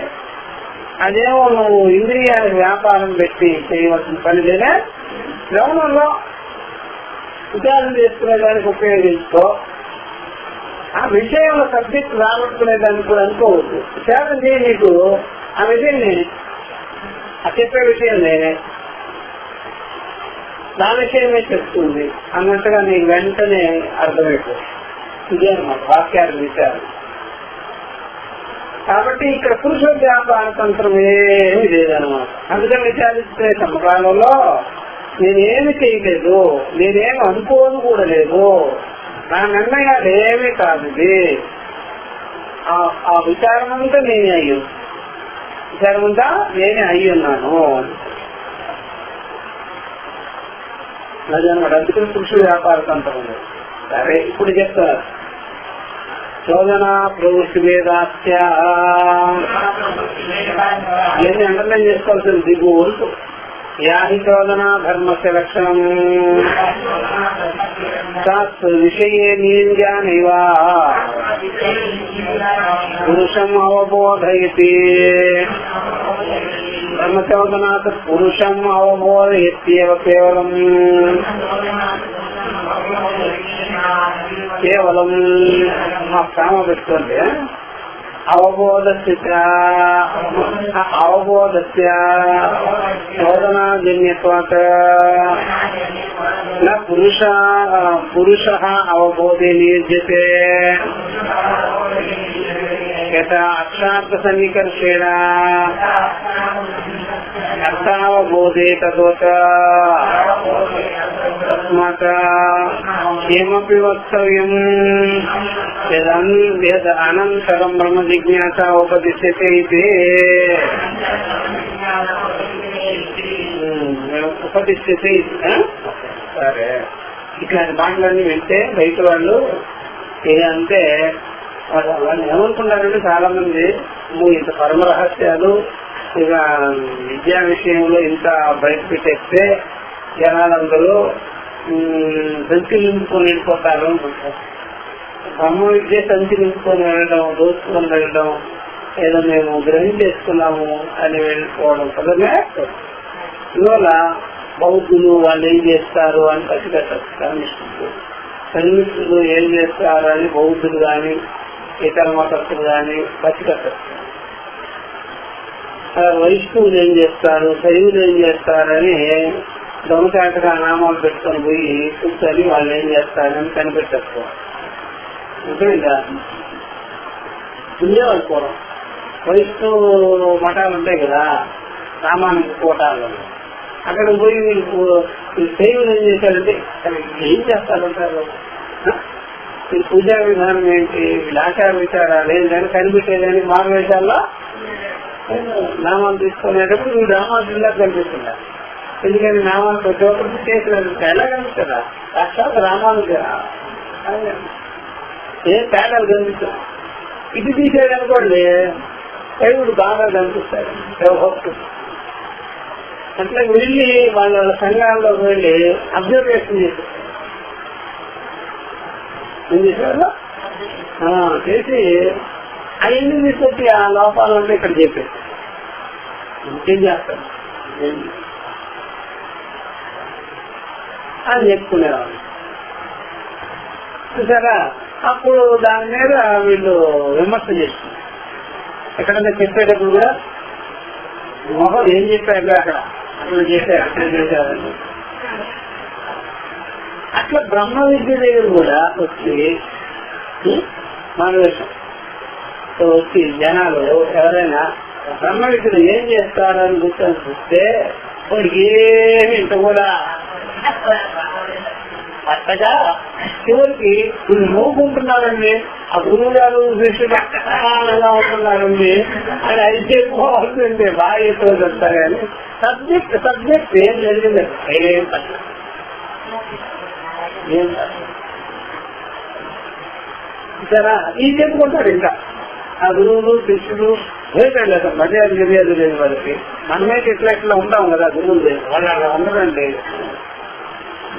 అదేమో నువ్వు ఇంద్రియానికి వ్యాపారం పెట్టి చేయవలసిన పని లేదా. శ్రవణంలో విచారం చేసుకునేదానికి ఉపయోగించుకో. ఆ విషయంలో సబ్జెక్ట్ రాబట్టుకునేదానికి కూడా అనుకోవద్దు. విచారం చేయి, నీకు ఆ విషయం నేనే, ఆ చెప్పే విషయం నేనే, నా విషయమే చెప్తుంది అన్నట్టుగా నీకు వెంటనే అర్థమైపోతుంది. ఇదే అన్నమాట వాక్యాల విచారం. కాబట్టి ఇక్కడ పురుష వ్యాపార తంత్రం ఏమి లేదనమాట. అందుకని విచారిస్తున్న సంకాలంలో నేనేమి చేయలేదు, నేనేమి అనుకోను కూడా లేదు, నా నిర్ణయాలు ఏమీ కాదు. ఆ విచారం అంతా నేనే అయ్యి, విచారం అంతా నేనే అయ్యి ఉన్నాను. అదనమాట. అందుకని పురుషుడు వ్యాపారం అంతా ఉంది. సరే ఇప్పుడు చెప్తారు. శోధన ప్రవృత్తి వేదాస్య ఇవన్నీ అండర్లైన్ చేసుకోవాల్సింది. దిగు వంతు యాహి శోధన ధర్మస్య లక్షణం విషయే నింద్యానైవ పురుషం అవబోధయతి. ధర్మశోధనాత్ పురుషం అవబోధయత్యేవ కేవలం కేవలం మా కామ పెట్టుకోండి. అవబోధస్య శోధనాజన్యత్వాత్ న పురుషः అవబోధే నియుజ్యతే యథా అక్షార్థ సన్నికర్షేణ అర్థావబోధే తదోత తస్మాత్ ఏమపి వక్తవ్యం యద్ అనంతరం బ్రహ్మ జిజ్ఞాస ఉపదిశ్యతే ఇతి. ఉపదిశ్యతే. సరే, ఇట్లాంటి మాటలన్నీ వింటే బయట వాళ్ళు అంటే వాళ్ళు ఏమనుకుంటారంటే చాలా మంది ఇంత పరమ రహస్యాలు ఇక విద్యా విషయంలో ఇంత బయట పెట్టేస్తే జనాలందరూ సంచి నింపుకొని వెళ్ళిపోతారు. బ్రహ్మ విద్య సంచి నింపుకొని వెళ్ళడం, దోచుకొని వెళ్ళడం, ఏదో మేము గ్రహించేసుకున్నాము అని వెళ్ళిపోవడం కదనే. ఇవాళ బౌద్ధులు వాళ్ళు ఏం చేస్తారు అని పసిగట్టారు. కమ్యూనిస్టులు ఏం చేస్తారు అని బౌద్ధులు గాని ఇతర మతస్థులు గాని పసిగట్టారు. వైష్ణవులు ఏం చేస్తారు, శైవులు ఏం చేస్తారని దొంగచాటగా నామాలు పెట్టుకొని పోయి కూర్చొని వాళ్ళు ఏం చేస్తారని కనిపెట్టేసుకోవాలి. ఇంకా ఉండేవాళ్ళు పూర్వం వైష్ణవ మఠాలు ఉంటాయి కదా, రామానికి కోటాలు. అక్కడ పోయి వీళ్ళు శైవులు ఏం చేశారంటే ఏం చేస్తారంటారు, ఈ పూజా విధానం ఏంటి, వీళ్ళ ఆచార విచారాలు ఏంటని కనిపెట్టేదానికి మారువేషాల్లో నామాలు తీసుకునేటప్పుడు వీళ్ళు రామాదుల్లా కనిపిస్తున్నారు. ఎందుకని నామాలు ప్రతి ఒక్కరికి చేసినారు. ఎలా కనిపిస్తారా? సాక్షాత్ రామాలు ఏం తేడాలు కనిపిస్తారు. ఇది తీసేదనుకోండి శైవుడు బాగా కనిపిస్తారు. అట్లా వెళ్ళి వాళ్ళ సంఘాల్లోకి వెళ్ళి అబ్జర్వేషన్ చేశారు. ఏం చేశారు? చేసి అవన్నీ తీసుకొచ్చి ఆ లోపాలన్నీ ఇక్కడ చెప్పారు. ఇంకేం చేస్తారు అని చెప్పుకునేవాళ్ళు. చూసారా? అప్పుడు దాని మీద వీళ్ళు విమర్శ చేస్తున్నారు. ఎక్కడన్నా చెప్పేటప్పుడు కూడా మొహం ఏం చెప్పారు అక్కడ అట్లా చేశారు, అట్లా చేశారని. అట్లా బ్రహ్మ విద్య దగ్గర కూడా వచ్చి మానవేశం వచ్చి జనాలు ఎవరైనా బ్రహ్మ విద్యలు ఏం చేస్తారని గుర్తని చూస్తే వాడికి ఏమి ఇంత కూడా అట్టగా చివరికి వీళ్ళు నవ్వుకుంటున్నారండి. ఆ గురువు గారు శిష్యులు ఎలా ఉంటున్నారండి అని అయితే పోవాల్సిందే. బాగా ఎక్కువ చెప్తారు కానీ సబ్జెక్ట్ ఏం జరిగింది ఏం పట్ల ఏం సరే ఇది చెప్పుకుంటారు. ఇంకా ఆ గురువులు శిష్యులు లేదు మర్యాద గిర్యాద లేదు వాళ్ళకి. మనమైతే ఇట్లా ఉంటాం కదా గురువులు, వాళ్ళు అలా ఉండదండి.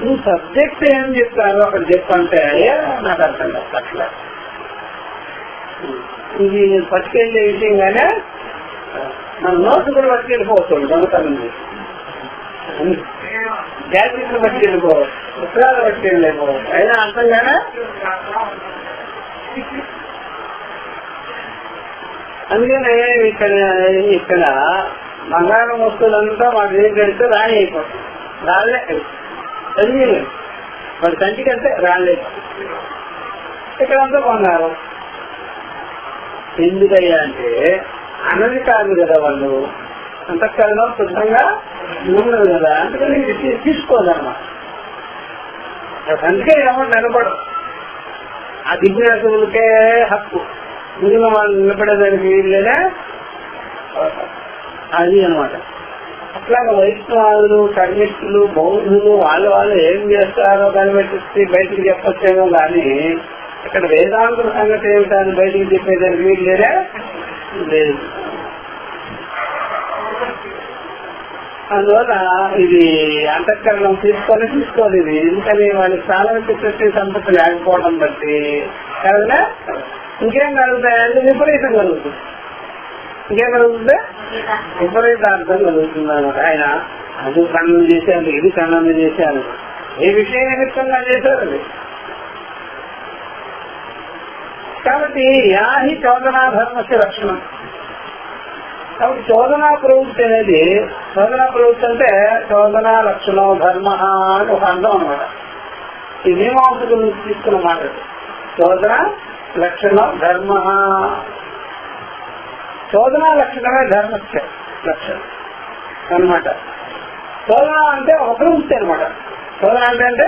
నువ్వు సబ్జెక్ట్ ఏం చెప్తారో అక్కడ చెప్పంటే నాకు అర్థం కాదు. అట్లా ఇది పట్టుకెళ్ళే విషయంగానే మన నోట్స్ కూడా పట్టుకెళ్ళిపోతుంది. దొంగతనం గ్యాజెట్లు పట్టుకెళ్ళిపో, పుస్తకాలు పట్టుకెళ్ళిపో, అయినా అర్థంగానే. అందుకనే ఇక్కడ బంగారం వస్తువులంతా వాటి దగ్గర వెళ్తే రాయి అయిపోతుంది. రాళ్ళే చదివేలేదు వాడి కంటికంటే రాలేదు. ఇక్కడంతా బంగారం ఎందుకయ్యా అంటే అన్నది కాదు కదా, వాళ్ళు అంతఃకరణం శుద్ధంగా ఉన్నది కదా, అందుకని తీసుకోదన్నమాట. అందుకే ఏమన్నా నిలబడదు. ఆ జిజ్ఞాసులకే హక్కు, మిగిలిన వాళ్ళు నిలబడేదానికి వీళ్ళేనా అది అనమాట. అట్లాగే వైష్ణవాదులు కర్మిష్ఠులు బౌద్ధులు వాళ్ళు ఏం చేస్తారో కనిపెట్టి బయటికి చెప్పొచ్చేమో కానీ ఇక్కడ వేదాంతుల సంగతి ఏమిటని బయటికి చెప్పేదానికి వీలు లేదే లేదు. అందువల్ల ఇది అంతఃకరణం తీసుకోవాలి ఇది. ఎందుకని వాళ్ళకి చాలా సృష్టి సంపత్తి లేకపోవడం బట్టి కదా ఇంకేం కలుగుతాయంటే విపరీతం కలుగుతుంది. ఇంకేం కలుగుతుంటే విపరీతార్థం కలుగుతుంది అన్నమాట. ఆయన అది ఖండన చేశారు, ఇది ఖండన చేశారు, ఏ విషయం నిమిత్తంగా చేశారు అది. కాబట్టి యాహి చోదనా ధర్మస్య రక్షణం. కాబట్టి చోదనా ప్రవృత్తి అనేది, చోదనా ప్రవృత్తి అంటే చోదనా లక్షణం ధర్మ అని ఒక అర్థం అనమాట. ఈ మీమాంసకు నుంచి తీసుకున్న మాట చోదన లక్షణం ధర్మ. చోదనా లక్షణమే ధర్మస్య లక్షణం అనమాట. చోదన అంటే ఒక ప్రవృత్తి అనమాట. చోదన అంటే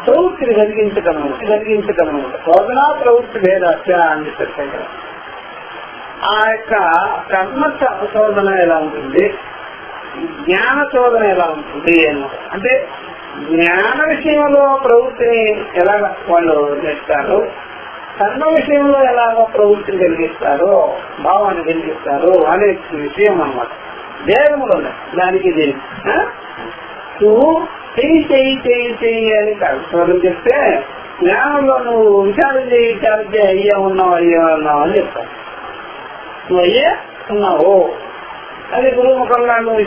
ప్రవృత్తిని కలిగించటం అనమాట. చోదనా ప్రవృత్తి భేదాస్య అని చెప్పారు. ఆ యొక్క కర్మ శోధన ఎలా ఉంటుంది, జ్ఞాన శోధన ఎలా ఉంటుంది అన్నమాట. అంటే జ్ఞాన విషయంలో ప్రవృత్తిని ఎలాగ వాళ్ళు చేస్తారు, కర్మ విషయంలో ఎలాగ ప్రవృత్తిని కలిగిస్తారు, భావాన్ని కలిగిస్తారు అనే విషయం అన్నమాట. దేహములో దానికి నువ్వు చెయ్యి అని శోధన చెప్తే, జ్ఞానంలో నువ్వు విచారం చేయి అయ్యా ఉన్నావు అని చెప్తాను. నువ్వు అయ్యే ఉన్నావు అది గురుముఖంగా నువ్వు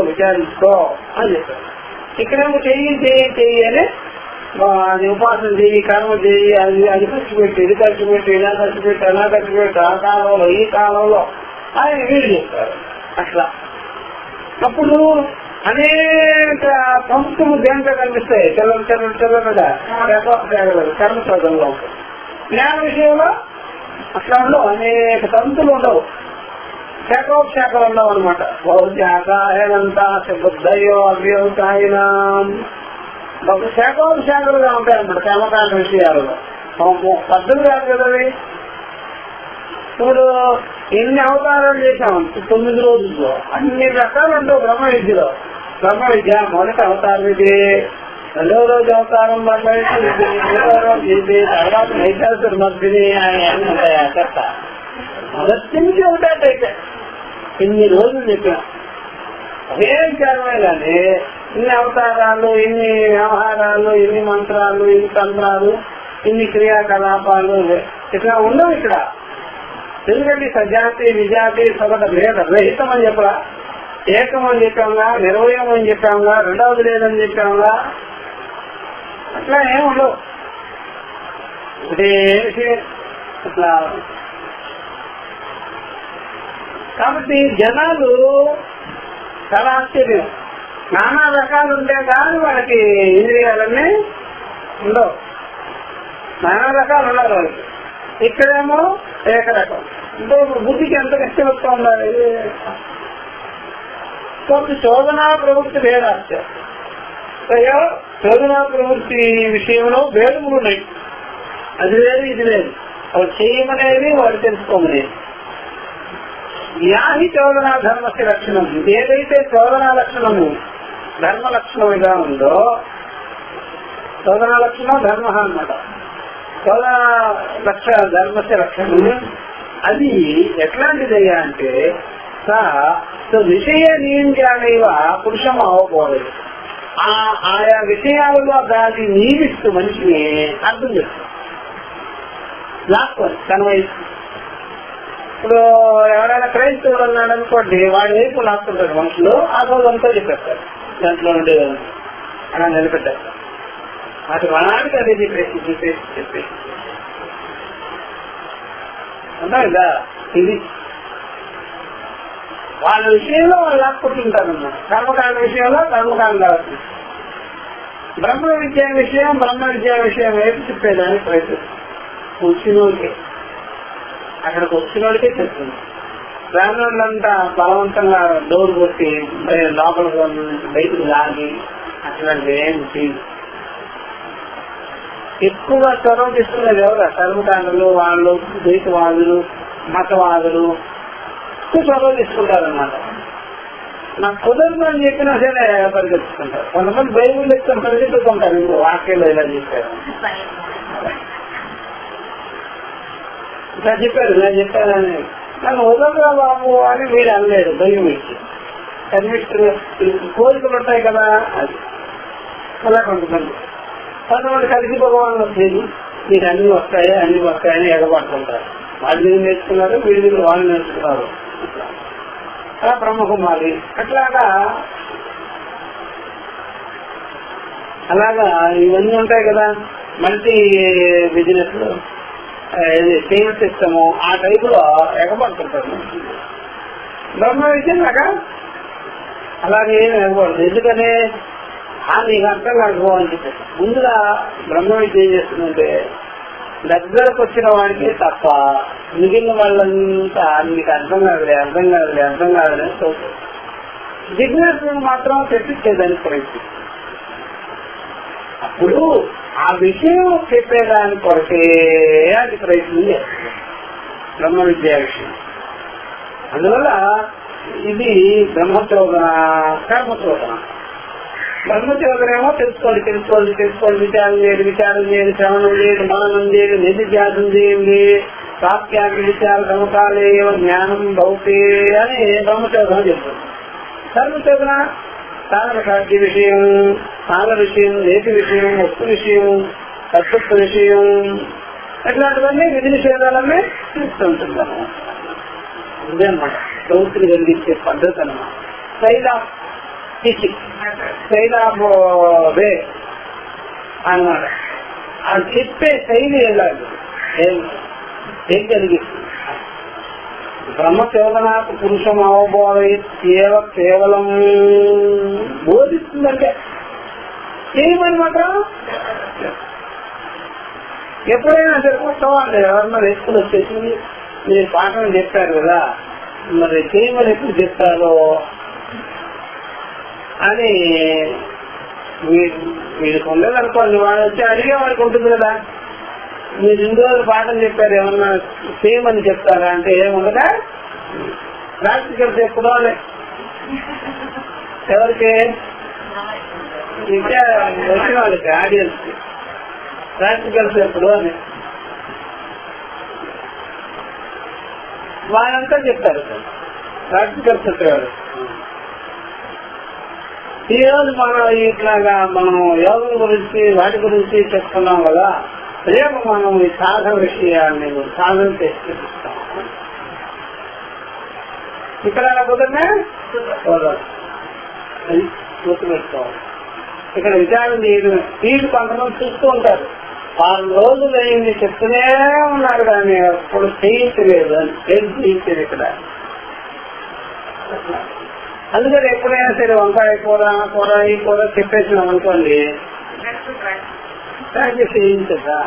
విచారించుకో అని చెప్పారు. ఇక్కడేమో చెయ్యి అని అది ఉపాసన చెయ్యి, కర్మ చెయ్యి, అది ఖర్చు పెట్టి, ఇది ఖర్చు పెట్టి, ఇలా ఖర్చు పెట్టి, అలా ఖర్చు పెట్టి, ఆ కాలంలో ఈ కాలంలో ఆయన వీళ్ళు చెప్తారు. అట్లా అప్పుడు అనేక పంక్తులు దేంట్లో కనిపిస్తాయి, చల్లగా కర్మ శోధనలో. జ్ఞాన విషయంలో అట్లా ఉండవు, అనేక తంతులు ఉండవు, శాఖోపశాఖలు ఉండవు అనమాట. బహుశాఖాయనంతా బుద్ధయో అవ్యవసాయన శాఖోపశాఖలుగా ఉంటాయి అన్నమాట. కర్మకాండ విషయాలలో పద్ధతి కాదు కదా. ఇప్పుడు ఎన్ని అవతారాలు చేశాం 9 రోజుల్లో, అన్ని రకాలు ఉండవు బ్రహ్మ విద్యలో. బ్రహ్మ విద్య మొదటి అవతారం ఇది, 2వ రోజు అవతారం బ్రహ్మ విద్య, 3వ రోజు ఇది, తర్వాత నైతాసురు మధ్యని అని ఉంటాయా చెత్త. మొదటి నుంచి ఒకటైతే ఇన్ని రోజులు చెప్పిన అదే విచారమే కానీ ఇన్ని అవతారాలు, ఇన్ని వ్యవహారాలు, ఇన్ని మంత్రాలు, ఇన్ని తంత్రాలు, ఇన్ని క్రియాకలాపాలు ఇట్లా ఉండవు ఇక్కడ. ఎందుకంటే సజాతి విజాతి సగట భేద రహితం అని చెప్పరా, ఏకమని చెప్పాంగా, నిర్వయం అని చెప్పాంగా, రెండవది లేదని చెప్పాంగా, అట్లా ఏముండవు. ఇదే విషయం అట్లా. కాబట్టి జనాలు చాలా ఆశ్చర్యం, నానా రకాలు ఉంటే కానీ వాళ్ళకి ఇంద్రియాలన్నీ ఉండవు, నానా రకాలు ఉండాలి వాళ్ళకి. ఇక్కడేమో ఏకరకం. అంటే ఇప్పుడు బుద్ధికి ఎంత కష్టం వస్తూ ఉండాలి. కాబట్టి చోదనా ప్రవృత్తి భేదాస్య. చోదనా ప్రవృత్తి విషయంలో భేదములు ఉన్నాయి. అది లేదు ఇది లేదు, అవి చేయమనేది వాడు తెలుసుకోమనేది. యాహి చోదనా ధర్మస్య లక్షణం. ఏదైతే చోదనా లక్షణము ధర్మ లక్షణంగా ఉందో, చోదనా లక్షణం ధర్మ అన్నమాట. చోదనా ధర్మస్య లక్షణం అది ఎట్లాంటిదయ్యా అంటే విషయ నియంత్రణైవ పురుషం అవ్వకూడదు. ఆయా విషయాలలో దాన్ని నియమిస్తూ మనిషిని అర్థం చేస్తుంది, లాక్కొని తన వయసు. ఇప్పుడు ఎవరైనా క్రైస్తవుడు అన్నాడు అనుకోండి, వాడి వైపు లాక్కుంటారు మనుషులు, ఆ రోజు అంతా చెప్పేస్తారు దాంట్లో ఉండే అలా నిలబెట్టారు. అటు వాడికి అదే చెప్పేసి అంతా కదా. ఇది వాళ్ళ విషయంలో వాళ్ళు లాక్కుంటుంటారు అన్నమాట. కర్మకాండ విషయంలో కర్మకాండ, బ్రహ్మ విద్యా విషయం వైపు చెప్పేదానికి ప్రయత్నిస్తుంది. వచ్చినోడికి అక్కడికి వచ్చినోడికే చెప్తుంది. బ్రాహ్మణులంతా బలవంతంగా డోర్ కొట్టి లోపల బయటకు లాగి అట్లాంటి ఏం చేయదు. ఎక్కువగా చొరవ తీసుకున్నది ఎవరు? కర్మకాండలు వాళ్ళు, ద్వైతవాదులు, మతవాదులు ఎక్కువ చొరవ తీసుకుంటారన్నమాట. నాకు కుదరదు అని చెప్పినా సరే పరిగెత్తుకుంటారు. కొంతమంది బైబుల్ చెప్తాను పరిగెత్తుకుంటారు, ఇంకో వాక్యంలో ఇలా చెప్పారు, ఇలా చెప్పారు, ఇలా చెప్పారని. నన్ను వదలరా బాబు అని మీరు అనలేడు. భయం ఇచ్చి కనిపిస్తున్న కోరికలు ఉంటాయి కదా, అది అలా కొంతమంది కలిసి భగవాన్ వచ్చేది మీకు అన్ని వస్తాయని ఎగబడుతుంటారు. వాళ్ళు మీరు నేర్చుకున్నారు, వీళ్ళు వాళ్ళు నేర్చుకున్నారు. అలా బ్రహ్మకుమారి అలాగా ఇవన్నీ ఉంటాయి కదా. మల్టీ బిజినెస్ సేమ్ సిస్టము ఆ టైపులో ఎగబడుతుంటారు. బ్రహ్మ విషయం అలాగే ఎగబడదు. ఎందుకని నీకు అర్థం కాకపోవాలని చెప్పేసి ముందుగా బ్రహ్మ విద్య ఏం చేస్తుందంటే దగ్గరకు వచ్చిన వాడికి తప్ప మిగిలిన వాళ్ళంతా నీకు అర్థం కాదులే జిజ్ఞాస మాత్రం తెప్పించేదానికి ప్రయత్నం. అప్పుడు ఆ విషయం చెప్పేదాని కొరకే అది ప్రయత్నం చేస్తుంది బ్రహ్మ విద్యా విషయం. అందువల్ల ఇది బ్రహ్మచోదన, కర్మచోదన. బ్రహ్మచోదనేమో తెలుసుకోండి, విచారం చేయండి, శ్రవణం చేయండి, మననం చేయండి, నిధిధ్యాసం చేయండి, సాత్యాన్ని విచార సమకాలే జ్ఞానం భౌతే అని బ్రహ్మచోదన చెప్తుంది. కర్మచోదన సాధన సాధ్య విషయం, కాల విషయం, నేటి విషయం, వస్తు విషయం, తత్వ విషయం, ఇట్లాంటివన్నీ విధి నిషేధాలన్నీ చూస్తుంటున్నాము. ఇదే అన్నమాట దౌత్రి కలిగించే పద్ధతి అన్నమాట. Style of teaching, style of way అన్నమాట. అది చెప్పే శైలి ఎలాంటి ఏం కలిగిస్తుంది. బ్రహ్మచోదనాకు పురుషం అవబోధ కేవలం బోధిస్తుందంటే చేయమని మాత్రం ఎప్పుడైనా సరిపోతామండి. ఎవరన్నా వ్యక్తులు వచ్చేసి మీరు పాఠం చెప్పారు కదా, మరి చేయమని ఎప్పుడు చెప్తారో అని వీడికి ఉండదు అనుకోండి. వాడు వచ్చి అడిగేవాడికి ఉంటుంది కదా, మీరు 2 రోజులు పాఠం చెప్పారు ఏమన్నా చేయమని చెప్తారా అంటే ఏముండదా. ప్రాక్టికల్స్ ఎప్పుడో ఎవరికి ఇంకా వచ్చిన వాళ్ళకి ఆడియన్స్ ప్రాక్టికల్స్ ఎప్పుడు అని వాళ్ళంతా చెప్తారు ప్రాక్టికల్స్ చెప్పేవారు. ఈ రోజు మనం ఇట్లాగా మనం యోగం గురించి వాటి గురించి చెప్తున్నాం కదా, రేపు మనం ఈ సాధన విషయాన్ని సాధన చేసి ఇక్కడ కుదరనే అది గుర్తుపెట్టుకోవాలి. ఇక్కడ విచారం చేయడం వీళ్ళు కొంతమంది చూస్తూ ఉంటారు. 6 రోజులు అయింది చెప్తూనే ఉన్నారు కానీ అప్పుడు చేయించలేదు అని చేయించలేదు ఇక్కడ. అందుకని ఎప్పుడైనా సరే వంకాయ కూర ఈ కూర చెప్పేసినాం అనుకోండి, ప్రాక్టీస్ చేయించదా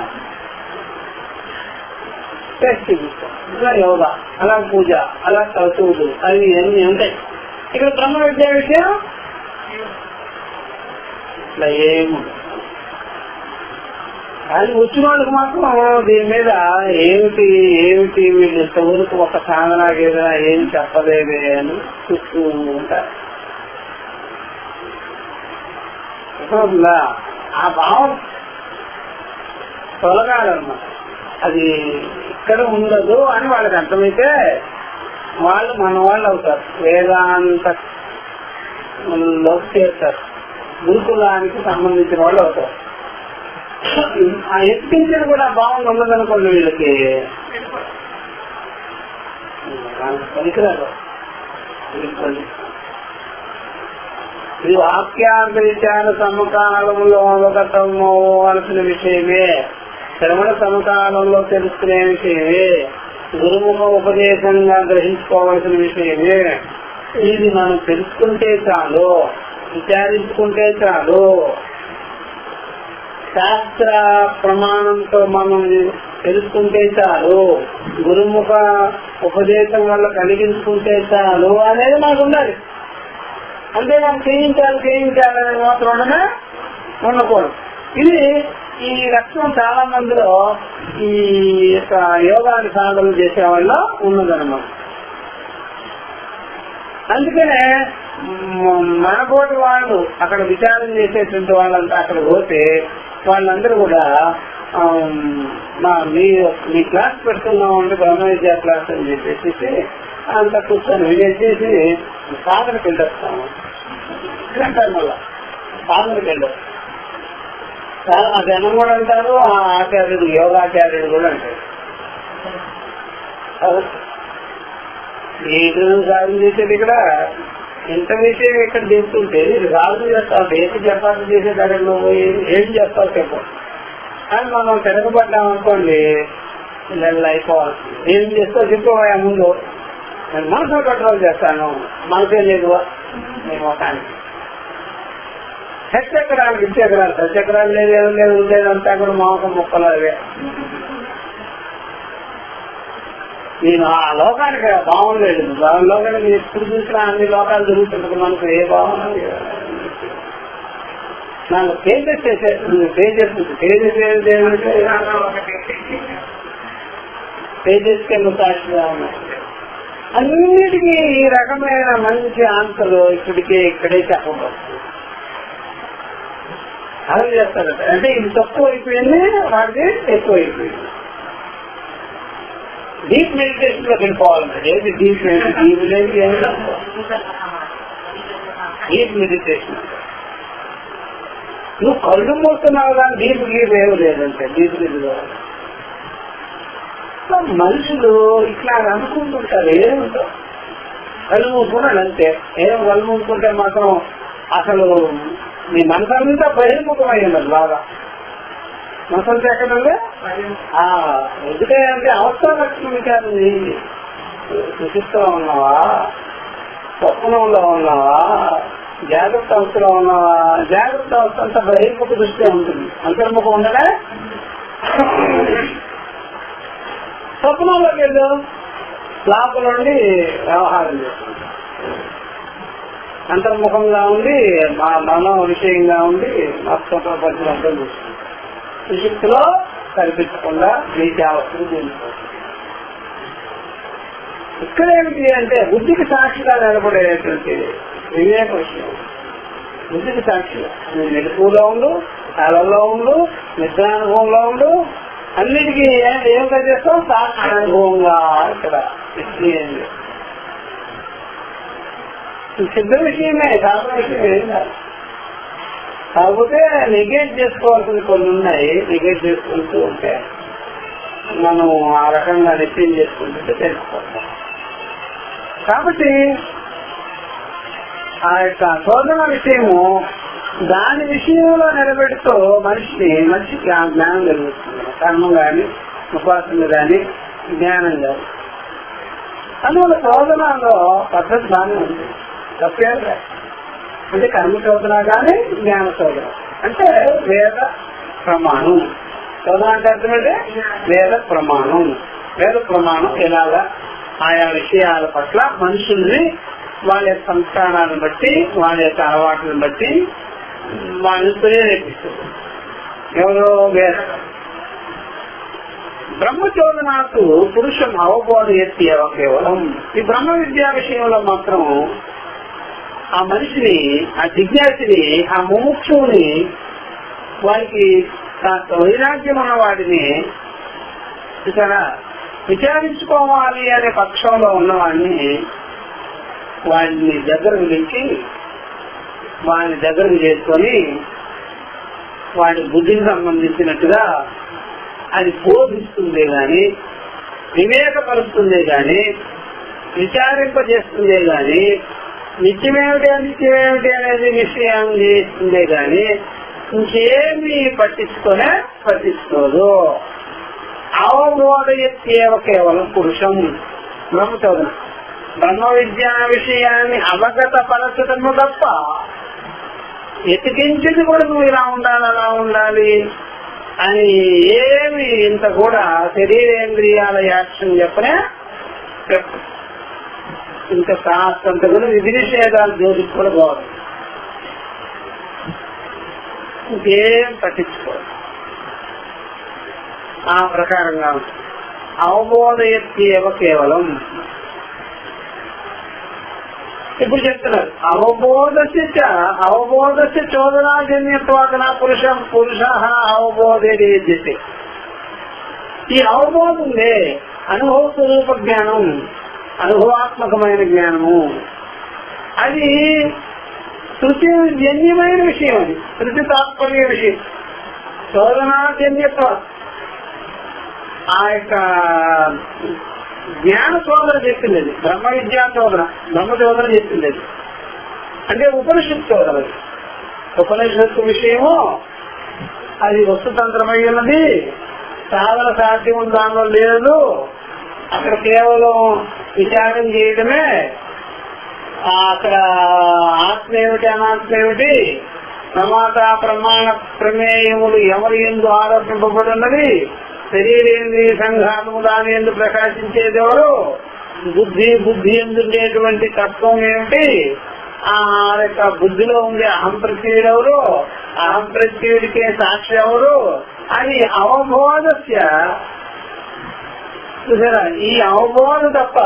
టెస్ట్ ఇలా యోగా, అలా పూజ, అలా చదువులు అవి అన్నీ ఉంటాయి. ఇక్కడ బ్రహ్మ విద్యా విషయం ఇట్లా ఏముంది. కానీ వచ్చిన వాళ్ళకి మాత్రం దీని మీద ఏమిటి వీళ్ళు ఇంతవరకు ఒక సాధన ఏదైనా ఏం చెప్పలేదే అని చూస్తూ ఉంటారు. ఆ భావం తొలగాలన్నమాట. అది ఇక్కడ ఉండదు అని వాళ్ళకి అర్థమైతే వాళ్ళు మన వాళ్ళు అవుతారు, వేదాంతలో చేస్తారు, గురుకులానికి సంబంధించిన వాళ్ళు అవుతారు. ఆ ఎత్తించిన కూడా భావం ఉన్నదనుకోండి వీళ్ళకి పనికిరాదు. ఇది వాక్యార్థ విచార సమకాలంలో అవగతమవలసిన విషయమే, శ్రవణ సమకాలంలో తెలుసుకునే విషయమే, గురుముఖ ఉపదేశంగా గ్రహించుకోవాల్సిన విషయమే. ఇది మనం తెలుసుకుంటే చాలు, విచారించుకుంటే చాలు, శాస్త్ర ప్రమాణంతో మనం తెలుసుకుంటే చాలు, గురుముఖ ఉపదేశం వల్ల కలిగించుకుంటే చాలు అనేది మనకు ఉండాలి. అంటే మనం చేయించాలనే మాత్రం ఉండకూడదు. ఇది ఈ లక్ష్యం చాలా మందిలో ఈ యొక్క యోగాన్ని సాధనలు చేసే వాళ్ళ ఉన్నదన్నమాట. అందుకనే మనపోటి వాళ్ళు అక్కడ విచారం చేసేటువంటి వాళ్ళంతా అక్కడ పోతే వాళ్ళందరూ కూడా మీ క్లాస్ పెడుతున్నాం అంటే బ్రహ్మ విద్యా క్లాస్ అని చెప్పేసి అంతా కూర్చొని వినేసి సాధనకి వెళ్ళొస్తాము అంటారు. మళ్ళా సాధనకి వెళ్ళొస్తాం. ఆ జనం కూడా అంటారు, ఆ ఆచార్యుడు యోగాచార్యుడు కూడా అంటారు. ఏదో సాధన చేసేది ఇక్కడ ఇంత విషయం ఇక్కడ దిగుతుంటే ఇది సాధన చేస్తావు, ఏది చపాతి చేసే దానిలో ఏం చేస్తావు చెప్పు అని మనం తిరగబడ్డామనుకోండి నెలలు అయిపోవాలి. ఏం చేస్తావు చెప్పు ముందు. నేను మనసును కంట్రోల్ చేస్తాను, మనసే లేదు నీ మొత్తానికి. హెచ్చెకరాలు ఇచ్చేకరాలు సత్యకరాలు లేదు, ఏం లేదు, ఉండేదంతా కూడా మాంసం ముక్కలు అవే. నేను ఆ లోకానికి బాగుండలేదు. లోకానికి ఎప్పుడు చూసినా అన్ని లోకాలు జరుగుతుంటుంది. మనకు ఏ బాగుంది నాకు తేజస్ చేసేస్తుంది. తేజస్ ఏమిటంటే తేజస్ కింద సాక్షిగా ఉన్నాయి. అన్నిటికీ ఈ రకమైన మంచి ఆన్సర్లు ఇక్కడే చెప్పబడుతుంది. అలా చేస్తారట. అంటే ఇది తక్కువ అయిపోయింది, వాడికి ఎక్కువ అయిపోయింది. డీప్ మెడిటేషన్ లో వెళ్ళిపోవాలంటే ఏది డీప్ డీప్ మెడిటేషన్. నువ్వు కళ్ళు మూస్తున్నావు కానీ డీప్ గీప్ ఏమి లేదంటే డీప్ గీప్. మనుషులు ఇట్లా అనుకుంటుంటారు. ఏముంటారు కళ్ళు మూసుకున్నాడు అంతే. ఏం కళ్ళు మూసుకుంటే మాత్రం అసలు నీ మనసు అంతా బహిర్ముఖం అయ్యింది బాగా. మనసు ఎక్కడంటే ఎందుకంటే అంటే అవస్థ లక్షణ విచారం చేయండి. సుశిస్తో ఉన్నావా, స్వప్నంలో ఉన్నావా, జాగ్రత్త అవస్థలో ఉన్నావా? జాగ్రత్త అవస్థ అంతా బహిర్ముఖ దృష్టి ఉంటుంది, అంతర్ముఖం ఉండగా. స్వప్నంలోకి వెళ్ళు, లోపల నుండి వ్యవహారం చేస్తుంది. అంతర్ముఖంగా ఉండి మనో విషయంగా ఉండి మొత్తం ప్రపంచం అర్థం చేస్తుంది. సుశక్తిలో కల్పించకుండా నీత్యావస్థను చెందుతుంది. ఇక్కడేమిటి అంటే బుద్ధికి సాక్షిగా నిలబడేటువంటి వివేక విషయం. బుద్ధికి సాక్షిగా నువ్వు మెలకువలో ఉండు, కళల్లో ఉండు, నిద్రానుభవంలో ఉండు, అన్నిటికీ ఏమిటో చేస్తావు సాక్షి అనుభవంగా. ఇక్కడ సిద్ధ విషయమే, శాస్త్ర విషయం ఏం కాదు. కాకపోతే నెగేట్ చేసుకోవాల్సింది కొన్ని ఉన్నాయి. నెగేట్ చేసుకుంటూ ఉంటే మనం ఆ రకంగా నిత్యం చేసుకుంటుంటే తెలుసుకుంటాం. కాబట్టి ఆ యొక్క శోధన విషయము దాని విషయంలో నిలబెడుతూ మనిషికి ఆ జ్ఞానం కలుగుతుంది. కర్మం కానీ ఉపాసన కానీ జ్ఞానం కానీ. అందువల్ల శోధనలో పద్ధతి బాగానే ఉంది, తప్పేం కాదు. అంటే కర్మ శోధన కానీ జ్ఞాన శోధన అంటే వేద ప్రమాణం. శోధన అంటే అర్థమంటే వేద ప్రమాణం. వేద ప్రమాణం ఎలాగా ఆయా విషయాల పట్ల మనుషుల్ని వాళ్ళ యొక్క సంస్కారాలను బట్టి, వాళ్ళ యొక్క అలవాట్లను బట్టి వాళ్ళని ప్రేరేపిస్తుంది. ఎవరో వేద బ్రహ్మచోదనాకు పురుషం అవబోధ ఎత్తి కేవలం. ఈ బ్రహ్మ విద్యా విషయంలో మాత్రం ఆ మనిషిని, ఆ జిజ్ఞాసిని, ఆ ముముక్షుని, వారికి వైరాగ్యం ఉన్న వాడిని ఇక్కడ విచారించుకోవాలి అనే పక్షంలో ఉన్నవాడిని వాడిని దగ్గరకు పిలిచి వాడిని దగ్గరకు చేసుకొని వాడి బుద్ధికి సంబంధించినట్టుగా అది బోధిస్తుందే గాని, వివేకపరుస్తుందే గాని, విచారింపజేస్తుందే గాని, నిత్యమేమిటి అనిత్యమేమిటి అనేది విషయం చేస్తుందే గాని ఇంకేమీ పట్టించుకోదు. అవబోధయత్యేవ కేవలం పురుషం. బ్రహ్మచోదన బ్రహ్మ విద్యా విషయాన్ని అవగత పరచటము తప్ప ఎతికించింది కూడా నువ్వు ఇలా ఉండాలి, అలా ఉండాలి అని ఏమి ఇంత కూడా శరీరేంద్రియాల యాక్షన్ చెప్పనే ఇంకా కాస్తంత కూడా విధి నిషేధాలు జోలికి కూడా పోవాలి. ఇంకేం పట్టించుకోవాలి. ఆ ప్రకారంగా అవబోధయత్యేవ కేవలం. ఇప్పుడు చెప్తున్నారు అవబోధస్య చోదనాజన్యత్వాదన పురుష అవబోధేది. ఈ అవబోధం ఉందే అనుభవ స్వరూప జ్ఞానం, అనుభవాత్మకమైన జ్ఞానము, అది శృతి జన్యమైన విషయం, అది శృతి తాత్పర్య విషయం. చోదనాజన్యత్వ ఆ యొక్క జ్ఞాన చోదన చెప్పింది, బ్రహ్మ విద్యా చోదన, బ్రహ్మ చోదన చెప్పింది. అంటే ఉపనిషత్తు చోదన, ఉపనిషత్తు విషయము అది వస్తుతంత్రమై ఉన్నది, సాధన సాధ్యం దానిలో లేదు. అక్కడ కేవలం విచారం చేయడమే. అక్కడ ఆత్మ ఏమిటి అనాత్మ ఏమిటి, ప్రమాత ప్రమాణ ప్రమేయములు ఎవరి యందు ఆరోపింపబడి ఉన్నది, శరీరేంద్రియ సంఘాతము దాని యందు ప్రకాశించేది ఎవరు, బుద్ధి ఎందుండేటువంటి తత్వం ఏమిటి, ఆ యొక్క బుద్ధిలో ఉండే అహం ప్రత్యేయుడు ఎవరు, అహం ప్రత్యేయుడికే సాక్షి ఎవరు అని అవబోధస్య. చూసారా, ఈ అవబోధ తప్ప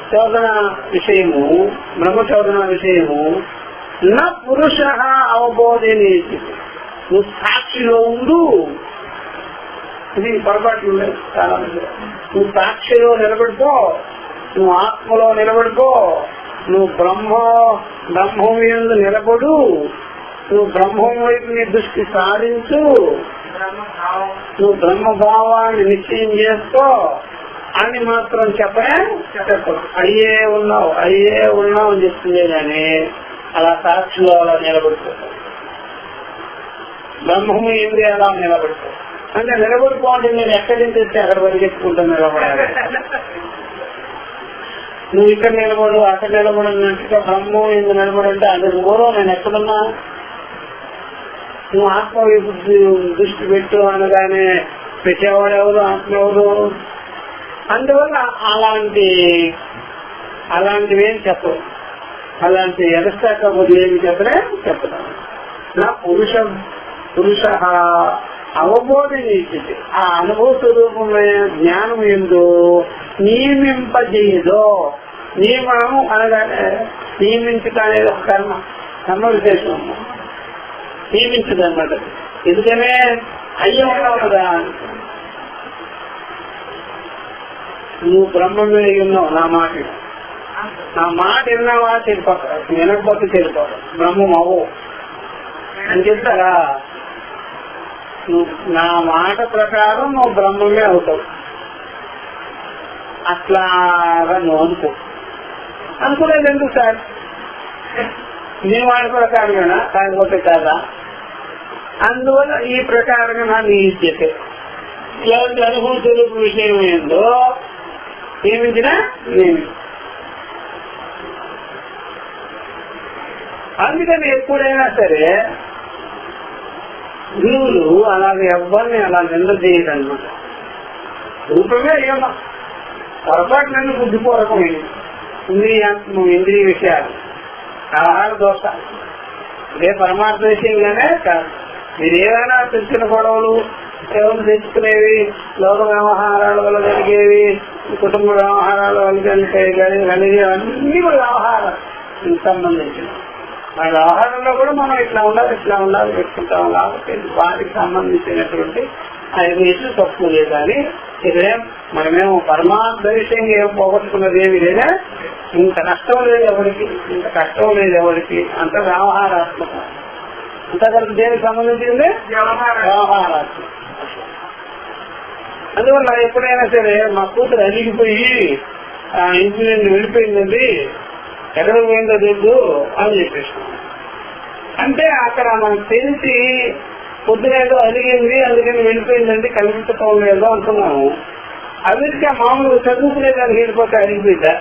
చోదన విషయము, బ్రహ్మ చోదన విషయము నా పురుష అవబోధని. నువ్వు సాక్షిలో ఉండు, ఇది పొరపాట్లు ఉన్నాయి చాలా మంది. నువ్వు సాక్షిలో నిలబడిపో, నువ్వు ఆత్మలో నిలబడిపో, నువ్వు బ్రహ్మం యందు నిలబడు, నువ్వు బ్రహ్మం వైపు నీ దృష్టి సాధించు, నువ్వు బ్రహ్మభావాన్ని నిశ్చయం చేసుకో అని మాత్రం చెప్పదు. అయ్యే ఉన్నావు అని చెప్తుంది కానీ అలా సాక్షిలో అలా నిలబడిపోతావు. బ్రహ్మము ఏంది అలా నిలబడిపో అంటే నిలబడిపోండి. నేను ఎక్కడి నుంచి వస్తే అక్కడ పరిగెత్తుకుంటాను నిలబడాలి. నువ్వు ఇక్కడ నిలబడు అక్కడ నిలబడినట్టుగా బ్రహ్మం ఎందుకు నిలబడంటే అందుకు మూలం నేను ఎక్కడున్నా, నువ్వు ఆత్మ దృష్టి పెట్టు అనగానే పెట్టేవాడు ఎవరు, ఆత్మ ఎవరు. అందువల్ల అలాంటివేం చెప్పవు, అలాంటి ఎదస్తాకపోతే ఏమి చెప్పడం. నా పురుష అవబోధని ఆ అనుభవ స్వరూపమైన జ్ఞానం ఎందు నియమింపజేయదో. నియమము అనగానే నియమించుట అనేది ఒక కర్మ విశేషం, నియమించదు అన్నమాట. ఎందుకనే అయ్యే ఉన్నావు కదా, నువ్వు బ్రహ్మమే ఉన్నావు. నా మాట విన్నావా చెడిపోతా, వినకపోతే చెడిపోతా, బ్రహ్మం అవ్వు అని చెప్తారా. నా మాట ప్రకారం నువ్వు బ్రహ్మమే అవుతావు. అట్లాగా నువ్వు అనుకోలేదు ఎందుకు సార్, నీ మాట ప్రకారమేనా కాకపోతే కాదా. అందువల్ల ఈ ప్రకారంగా నా నియమించే ఇలాంటి అనుభవం స్వరూప విషయం ఏందో నియమించినా అందుకని ఎప్పుడైనా సరే గురువులు అలాగే ఎవ్వరిని అలా నింద చేయదన్నమాట. రూపమే ఏమో పొరపాటు నన్ను బుద్ధిపూర్వకమైంది ఇంద్రియ విషయాలు ఆహార దోష ఇదే పరమార్థ విషయంగానే కాదు. మీరు ఏదైనా తెచ్చిన గొడవలు ఎవరు తెచ్చుకునేవి, లోక వ్యవహారాల వల్ల జరిగేవి, కుటుంబ వ్యవహారాల వల్ల కలిగేవి అన్ని కూడా వ్యవహారం సంబంధించిన మన వ్యవహారంలో కూడా మనం ఇట్లా ఉండాలి పెట్టుకుంటాం. కాబట్టి వాటికి సంబంధించినటువంటి 5 వయసు తక్కువ లేదు. కానీ ఇదే మనమేమో పరమార్థ విషయంగా ఏం పోగొట్టుకున్నది ఏమి లేదా, ఇంత కష్టం లేదు ఎవరికి, అంత వ్యవహారాత్మకం. అంతవరకు దేనికి సంబంధించింది వ్యవహారాత్మకం. అందువల్ల ఎప్పుడైనా సరే మా కూతురు అలిగిపోయి ఇంటి నుండి వెళ్ళిపోయిందండి, ఎక్కడికి పోయిందో తెలుసు అని చెప్పేసి అంటే అక్కడ మనకు తెలిసి పొద్దునేదో అలిగింది అందుకని వెళ్ళిపోయిందండి, కల్పించటం లేదో అంటున్నాము. అవిటిగా మామూలుగా చదువుకునేదానికి వెళ్ళిపోతే అలిగిపోయిందా,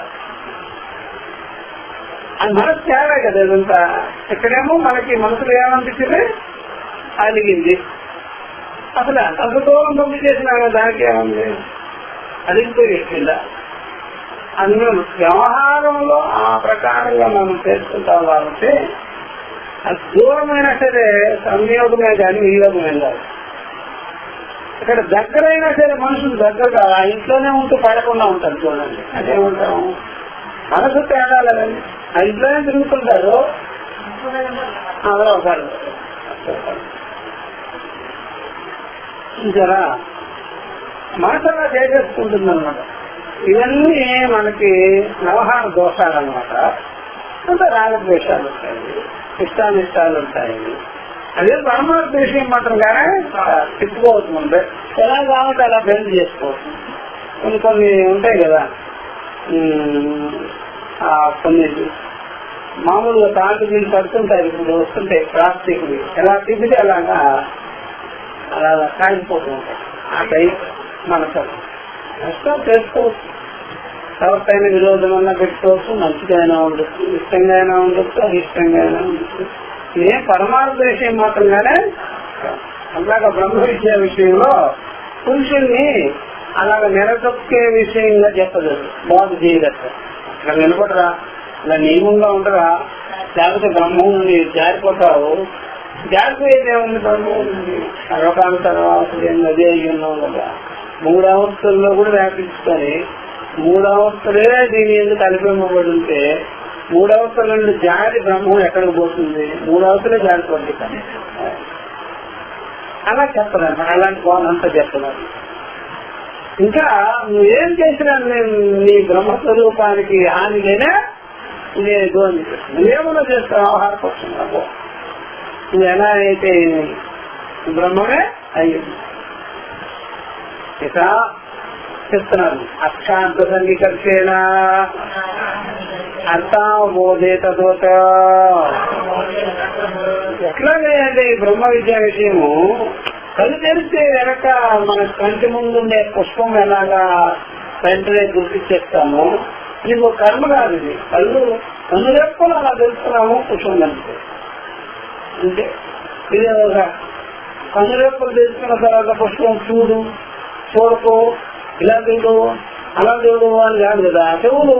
అది మనసు తేడా కదా. ఇదంతా ఇక్కడేమో మనకి మనసులో ఏమనిపించింది, అలిగింది. అసలు అంత దూరం పంపించేసినా దానికి ఏముంది, అలిగిపోయి కింద. అందులో వ్యవహారంలో ఆ ప్రకారంగా మనం చేసుకుంటాం కాబట్టి అది దూరమైనా సరే సంయోగమే కానీ వియోగమే కాదు. ఇక్కడ దగ్గరైనా సరే మనుషులు దగ్గరగా ఇంట్లోనే ఉంటూ పడకుండా ఉంటారు. చూడండి, అదేమంటాము మనసు తేడాలని ఆ ఇంట్లోనే తిరుగుతుంటారు, అలా ఒకసారి చూసారా మనసు అలా చేసేసుకుంటుంది అనమాట. ఇవన్నీ మనకి వ్యవహార దోషాలు అనమాట. అంత రాగద్వేషాలు ఉంటాయి, ఇష్టానిష్టాలు ఉంటాయి. అదే పరమాత్మ విషయం మాత్రం కానీ తిప్పుకోవచ్చు, ఎలా కావాలంటే అలా బెండ్ చేసుకోవచ్చు. కొన్ని కొన్ని ఉంటాయి కదా, కొన్ని మామూలుగా తాటి నీళ్ళు పడుతుంటాయి, ఇప్పుడు వస్తుంటాయి ప్లాస్టిక్వి, ఎలా తిప్పితే అలాగా అలా కాగిపోతూ ఉంటాయి. ఆ టైప్ మనకు కష్టం చేసుకోవచ్చు. ఎవరికైనా విరోధం అన్నా పెట్టుకోవచ్చు, మంచిగా ఉండొచ్చు, ఇష్టంగా అయినా ఉండొచ్చు, అయిష్టంగా అయినా ఉండొచ్చు. ఇదే పరమార్థ విషయం మాత్రంగానే. అలాగా బ్రహ్మ విద్య విషయంలో పురుషుల్ని అలాగ నిలదొక్కే విషయంగా చెప్పలేదు, బాగు చేయగలరు. అట్లా నిలబడరా, ఇలా నియమంగా ఉండరా, లేకపోతే బ్రహ్మం జారిపోతావు. జారిపోయేదేముంది, బ్రహ్మం సర్వకాల తర్వాత అదే ఉన్నాం కదా. 3 అవస్థల్లో కూడా వ్యాపించుకొని 3 అవస్థలే దీని ఎందుకు కలిపిమ్మబడి ఉంటే 3 అవస్థల నుండి జారి బ్రహ్మం ఎక్కడికి పోతుంది? 3 అవస్థలే జారిపోతుంది. కానీ అలా చెప్పలేదు, అలాంటి వాళ్ళంతా చెప్తున్నారు. ఇంకా నువ్వేం చేసినా నీ బ్రహ్మస్వరూపానికి హాని లేనే లేదు అని చెప్పి నువ్వేమన్నా చేస్తావు వ్యవహార పక్షంగా. నువ్వు ఎలా అయితే బ్రహ్మమే అయ్యింది. ఇక చెప్తున్నారు, అక్షాంత సంగీకర్షేణ అర్థావబోధేతోత. ఎట్లాగే అంటే ఈ బ్రహ్మ విద్యా విషయము కళ్ళు తెరిస్తే వెనక మన కంటి ముందుండే పుష్పం ఎలాగా వెంటనే గుర్తించేస్తాము. ఇది ఒక కర్మ కాదు, ఇది కళ్ళు రెప్పలు అలా తెలుస్తున్నాము పుష్పం కనుక. అంటే ఇది ఒక కళ్ళు రెప్పలు తెలుసుకున్న తర్వాత పుష్పం చూడకు, ఇలా చూడు, అలా చూడు అని కాదు కదా. చెవులు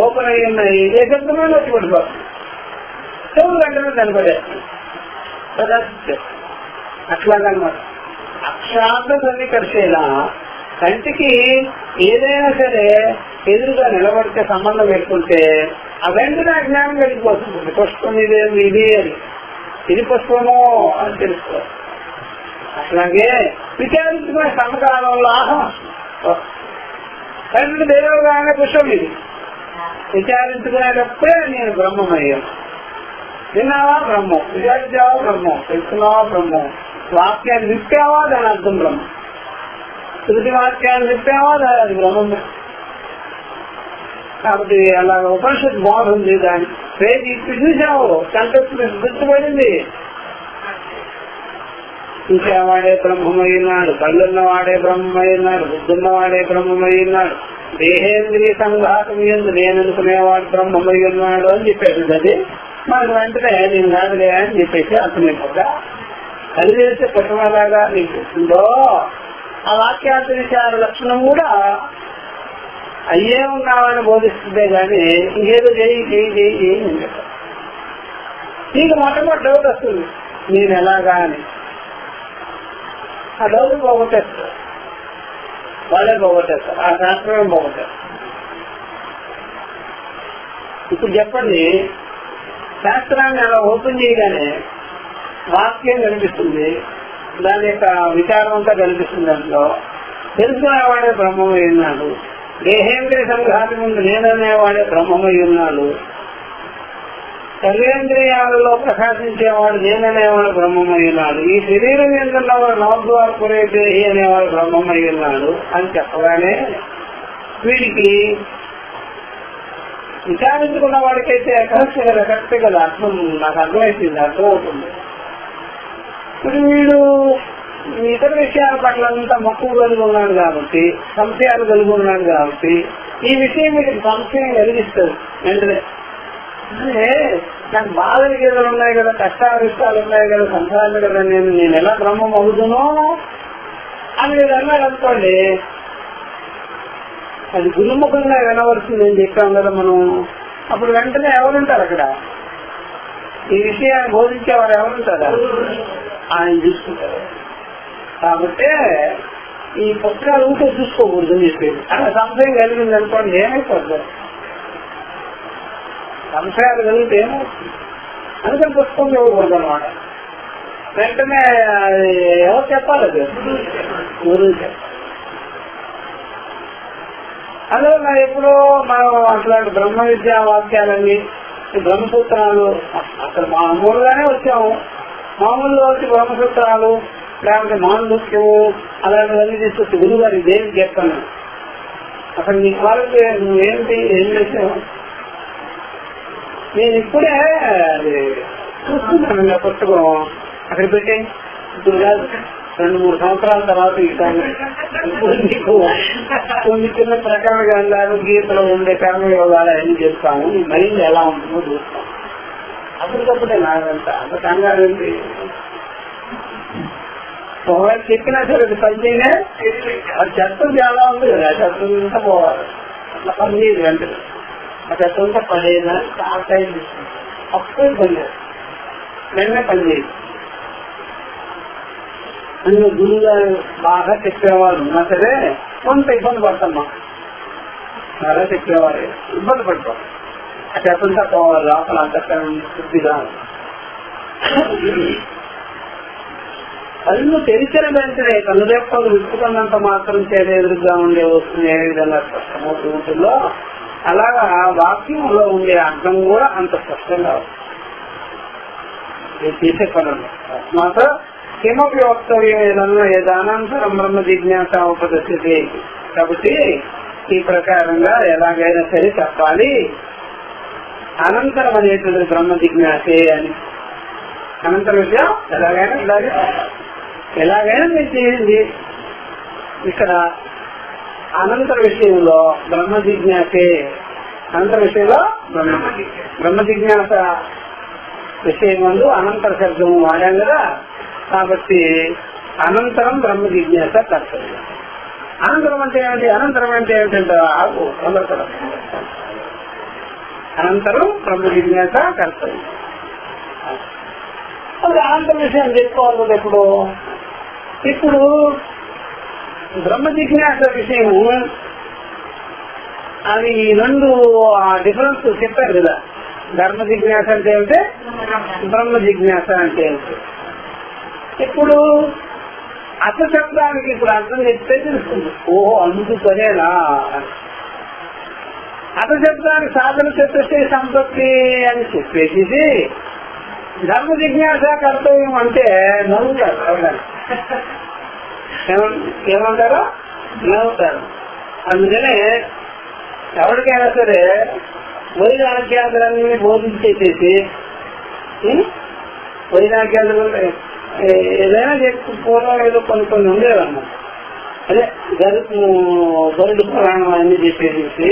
ఓపెన్ అయ్యి ఉన్నాయి, ఏ శబ్దమైన వచ్చి పడిపోతుంది, చెవులు వెంటనే కనపడేస్తాయి. అట్లాగనమాట. అక్షాంత సన్నికర్షేలా కంటికి ఏదైనా సరే ఎదురుగా నిలబడితే సంబంధం పెట్టుకుంటే ఆ వెంటనే జ్ఞానం కలిగిపోతుంది. పుష్పం ఇదేమి, ఇది అని, ఇది పుష్పము అని తెలుసుకోవాలి. అట్లాగే విచారించుకునే సమకాలంలో ఆహం కంటి దేవగానే పుష్పం ఇది విచారించుకునేటప్పుడే నేను బ్రహ్మమయ్యాను. విన్నావా బ్రహ్మం, విచారించావా బ్రహ్మం, తెలుసుకున్నావా బ్రహ్మం, వాక్యాన్ని విప్పావా దాని అర్థం బ్రహ్మం, శృతి వాక్యాన్ని విప్పావా అది బ్రహ్మమే. కాబట్టి అలాగ ఉపనిషత్తు బాగుంది. దాన్ని పేజీ ఇప్పి చూసావు, కంటెస్ట్ గుర్తుపడింది. చూసేవాడే బ్రహ్మమైనాడు, కళ్ళున్నవాడే బ్రహ్మమైనాడు, బుద్ధున్నవాడే బ్రహ్మమైనాడు, దేహేంద్రియ సంఘాతం ఎందు నేననుకునేవాడు బ్రహ్మమై ఉన్నాడు అని చెప్పేది. అది మనకు వెంటనే నేను కాదులే అని చెప్పేసి అర్థమైపోతా. కళ్ళు చేస్తే పుట్టమలాగా నీకు చెప్తుందో ఆ వాక్యార్థ విచార లక్షణం కూడా అయ్యే ఉన్నామని బోధిస్తుందే గాని ఇంకేదో చేయి నీకు మొట్టమొదటి డౌట్ వస్తుంది, నేను ఎలాగా అని. ఆ డౌట్ పోగొట్టేస్తారు, వాళ్ళే పోగొట్టేస్తారు, ఆ శాస్త్రమే పోగొట్టేస్తారు. ఇప్పుడు చెప్పండి, శాస్త్రాన్ని అలా ఓపెన్ చేయగానే వాక్యం కనిపిస్తుంది, దాని యొక్క విచారం అంతా కనిపిస్తుంది. దాంట్లో తెలుసుకునేవాడే బ్రహ్మమై ఉన్నాడు, దేహేంద్రియ సంఘాతి ముందు నేననేవాడే బ్రహ్మమై ఉన్నాడు, సర్వేంద్రియాలలో ప్రకాశించేవాడు నేననేవాడు బ్రహ్మమై ఉన్నాడు, ఈ శరీరం ఎందున్నవాడు నవద్వార పురే దేహి అనేవాడు బ్రహ్మమై ఉన్నాడు అని చెప్పగానే వీడికి విచారించుకున్న వాడికైతే కరెక్ట్ కదా, అర్థం నాకు అర్థమైంది, అర్థమవుతుంది. ఇప్పుడు వీడు ఇతర విషయాల పట్ల అంతా మక్కువ కలిగి ఉన్నాడు కాబట్టి, సంశయాలు కలిగి ఉన్నాడు కాబట్టి ఈ విషయం వీటికి సంశయం కలిగిస్తుంది వెంటనే. నాకు బాధలు గీతలు ఉన్నాయి కదా, కష్టాలు ఇష్టాలు ఉన్నాయి కదా, సంసారాలు కదా, నేను ఎలా బ్రహ్మం అవుతునో అని మీరు అన్నారు అనుకోండి, అది గురుముఖంగా వినవలసింది అని చెప్పాం కదా మనం. అప్పుడు వెంటనే ఎవరుంటారు అక్కడ? ఈ విషయాన్ని బోధించేవారు ఎవరుంటారా? ఆయన చూసుకుంటారు. కాబట్టి ఈ పుస్తకాలు ఊరికే చూసుకోకూడదు అని చెప్పేది. అలా సంశయం కలిగింది అనుకోండి, ఏమైపోతుంది? సంశయాలు కలిగితే ఏమవుతుంది? అందుకని పుస్తకం చదవకూడదు అనమాట. వెంటనే ఎవరు చెప్పాలి? అది గురువు చెప్పాలి. అందువల్ల ఎప్పుడో మనం అట్లాంటి బ్రహ్మ విద్యా వాక్యాలన్నీ బ్రహ్మసూత్రాలు అక్కడ మామూలుగానే వచ్చాము. మామూలుగా వచ్చి బ్రహ్మసూత్రాలు లేకపోతే మానవృత్యము అలాంటివన్నీ తీసుకొచ్చి గురువు గారి దేనికి చెప్పాను. అసలు నీ వాళ్ళకి నువ్వేంటి ఏం చేసావు? నేను ఇప్పుడే అది చూస్తున్నాను పుస్తకం అక్కడ పెట్టి ఇప్పుడు కాదు 2-3 సంవత్సరాల తర్వాత ఇస్తాను. ఇప్పుడు నీకు కొన్ని చిన్న ప్రకరణ గ్రంథాలు గీతలు ఉండే కర్మయోగాలు అన్ని చెప్తాము. నీ మైండ్ ఎలా ఉంటుందో చూస్తాం. అప్పటికప్పుడే నాకంతా అంత కంగారు ఏంటి? ఒకవేళ చెప్పినా సరే అది పనిచేయనే అది చెత్త చాలా ఉంది కదా, చెత్తంతా పోవాలి. అట్లా పనిచేయదు వెంటనే. ఆ చెత్తంతా పనిచేయదని చాలా టైం తీసుకుంది. అప్పుడే పనిచేయదు, వెంటనే పనిచేయదు. అందులో గురువు గారు బాగా చెప్పేవాళ్ళు ఉన్నా సరే కొంత ఇబ్బంది పడతామ్మా. బాగా చెప్పేవారు ఇబ్బంది పడతాం. ఆ చెత్తంతా పోవాలి, లోపల అంతఃకరణ శుద్ధిగా. కళ్ళు తెరిచిన వెంటనే కళ్ళు రేపలు విప్పుకున్నంత మాత్రం చేత ఎదురుగా ఉండే వస్తుంది ఏ విధంగా స్పష్టమవుతూ ఉంటుందో అలాగా వాక్యంలో ఉండే అర్థం కూడా అంత స్పష్టంగా చేసే పనులు. మాత్రం కిమపి వక్తవ్యం ఏదన్నా ఏదానంతరం బ్రహ్మ జిజ్ఞాస ఉపదస్థితి. కాబట్టి ఈ ప్రకారంగా ఎలాగైనా సరే చెప్పాలి. అనంతరం అనేటువంటి బ్రహ్మ జిజ్ఞాసే అని. అనంతర విషయం ఎలాగైనా మీరు చేయండి. ఇక్కడ అనంతర విషయంలో బ్రహ్మ జిజ్ఞాసే. అనంతర విషయంలో బ్రహ్మ జిజ్ఞాస విషయం ముందు అనంతర శబ్దం వాడాం కదా. కాబట్టి అనంతరం బ్రహ్మ జిజ్ఞాస కర్తవ్యం. అనంతరం అంటే ఏమిటి? అనంతరం అంటే ఏమిటంటే ఆకు అందరూ అనంతరం బ్రహ్మ జిజ్ఞాస కర్తవ్యం. అది అనంతర విషయం చెప్పుకోవాలి కదా. ఇప్పుడు బ్రహ్మ జిజ్ఞాస విషయము అది రెండు డిఫరెన్స్ చెప్పారు కదా. ధర్మ జిజ్ఞాస అంటే ఏమిటి, బ్రహ్మ జిజ్ఞాస అంటే ఏమిటి. ఇప్పుడు అర్థ శబ్దానికి ఇప్పుడు అర్థం చెప్తే తెలుస్తుంది. ఓహో అందుకనేనా. అర్థ శబ్దానికి సాధన చతుష్టయ సంపత్తి అని చెప్పేసి ధర్మ జిజ్ఞాస కర్తవ్యం అంటే నవ్వుతారు. ఏమంటారు? నవ్వుతారు. అందుకనే ఎవరికైనా సరే వైరాగ్యాదులన్నీ బోధించేసేసి వైరాగ్యాదులు ఏదైనా చెప్పి పూర్వం ఏదో కొన్ని ఉండేవన్నమాట. అదే గరుడు పురాణం అన్ని చెప్పేసి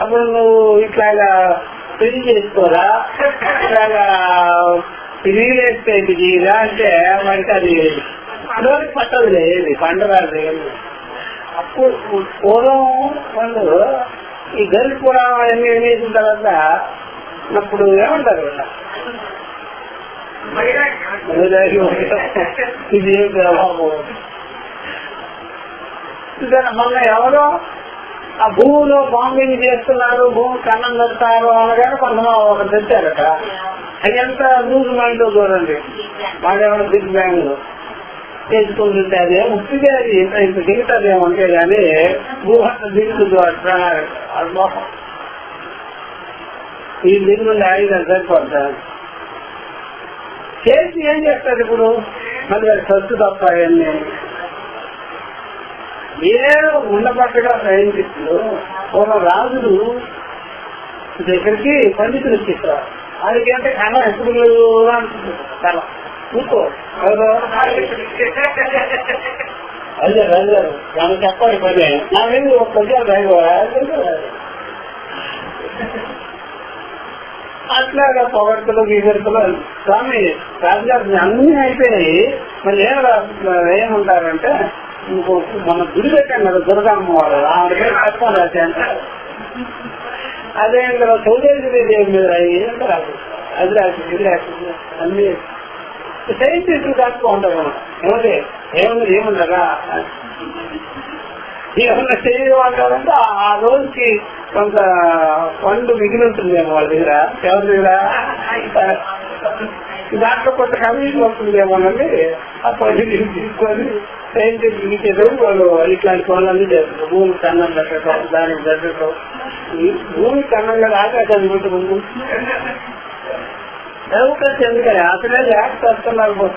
అప్పుడు నువ్వు ఇట్లాగా పెళ్లి చేసుకోరా, ఇట్లాగా రియల్ ఎస్టేట్ చేయరా అంటే వాడికి అది అడవికి పట్టదు లేదు, పండరాదు. అప్పుడు పూర్వం వాళ్ళు ఈ గరుడు పురాణం అన్ని వేసిన తర్వాత అప్పుడు ఏమంటారు ఇది ఏం మొన్న ఎవరో ఆ భూమిలో బాంబింగ్ చేస్తున్నారు, భూమి కన్నం పెడతారు అనగానే కొంతమంది ఒకరు తెచ్చారట. అది ఎంత లూజ్ మైండ్ చూడండి. వాడేమన్నా బిగ్ బ్యాంగ్ చేసుకుంటుంటే అదే ముఖ్యంగా ఇంత దిగుతుంది ఏమంటే కానీ భూమి అంతా దిగుతుంది అట్లా అల్మోహం. ఈ దిగుండి ఆయుధం సరిపడతారు. చేసి ఏం చేస్తారు ఇప్పుడు? మళ్ళీ సత్తు తప్ప అవన్నీ ఏదో ఉండబట్టగా సైంటిస్టులు పూర్వం రాజులు దగ్గరికి పండితులు వచ్చేస్తారు. ఆయనకి అంటే కళ ఎప్పుడు అనుకుంటుంది. కళ కూర్చో అదే రాజుగారు నాకు చెప్పాలి పని నాకేమి ఒక పద్యాలు అట్లాగా పొగడ్తలు గీగర్తలు. స్వామి రాజుగారు అన్నీ అయిపోయినాయి, మళ్ళీ ఏమంటారంటే మన గుడి పెట్టాం కదా దుర్గమ్మ వారు, ఆవిడ పేరు కష్టం రాసి అంటారు. అదే చౌదేశ్వరి దేవి మీద ఏంటారు అది రాసి ఇది రాసి అన్ని సైంటిస్టులు కాస్తూ ఉంటారు. ఏమంటే ఏముండగా ఏమన్నా చేయమంటారంటే ఆ రోజుకి కొంత ఫండ్ మిగిలి ఉంటుందేమో వాళ్ళ దగ్గర, ఎవరి దగ్గర దాంట్లో కొంత కమిషన్ వస్తుందేమోనండి. ఆ ఫండ్ తీసుకొని చేసేటప్పుడు వాళ్ళు ఇట్లాంటి పనులన్నీ చేస్తారు. భూమి కన్నం పెట్టడం, దానికి పెట్టడం, భూమి కన్నంగా ఆకాశాన్ని పెట్టి ముందు ఎవరికొచ్చి ఎందుకని అసలే లేక వస్తున్నారు.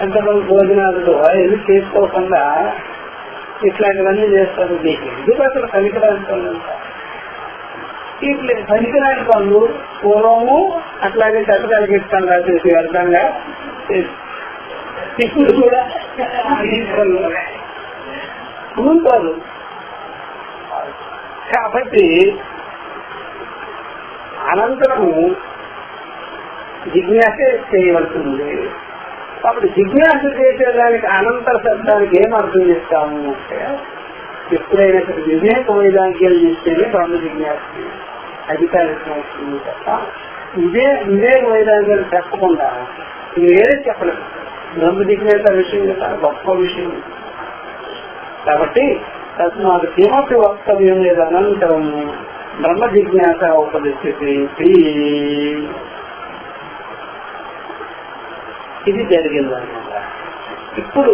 ఎంతమంది భోజనాలు ఇది చేసుకోకుండా ఇట్లాంటివన్నీ చేస్తారు. మీకు ఎందుకు అసలు పనికిరాని ఇట్లా పనికిరాని పనులు పూర్వము అట్లాగే చట్టకాలకి ఇస్తాను రాసేసి అర్థంగా ఇప్పుడు కూడా ఉంటారు. కాబట్టి అనంతరము జిజ్ఞాస చేయవలసింది. కాబట్టి జిజ్ఞాస చేసేదానికి అనంతర శబ్దానికి ఏం అర్థం చేస్తాము అంటే, ఎప్పుడైనా వివేక వైరాగ్యాలు చేస్తేనే బ్రహ్మ జిజ్ఞాస అధికారికం వస్తుంది తప్ప వివేక వైరాగ్యాలు చెప్పకుండా వేరే చెప్పలేదు. బ్రహ్మ జిజ్ఞాస విషయం చాలా గొప్ప విషయం. కాబట్టి తస్మాత్ కిమపి వక్తవ్యం లేదు అనంతరం బ్రహ్మ జిజ్ఞాస ఉపదిష్టి. ఇది జరిగిందన్నమాట. ఇప్పుడు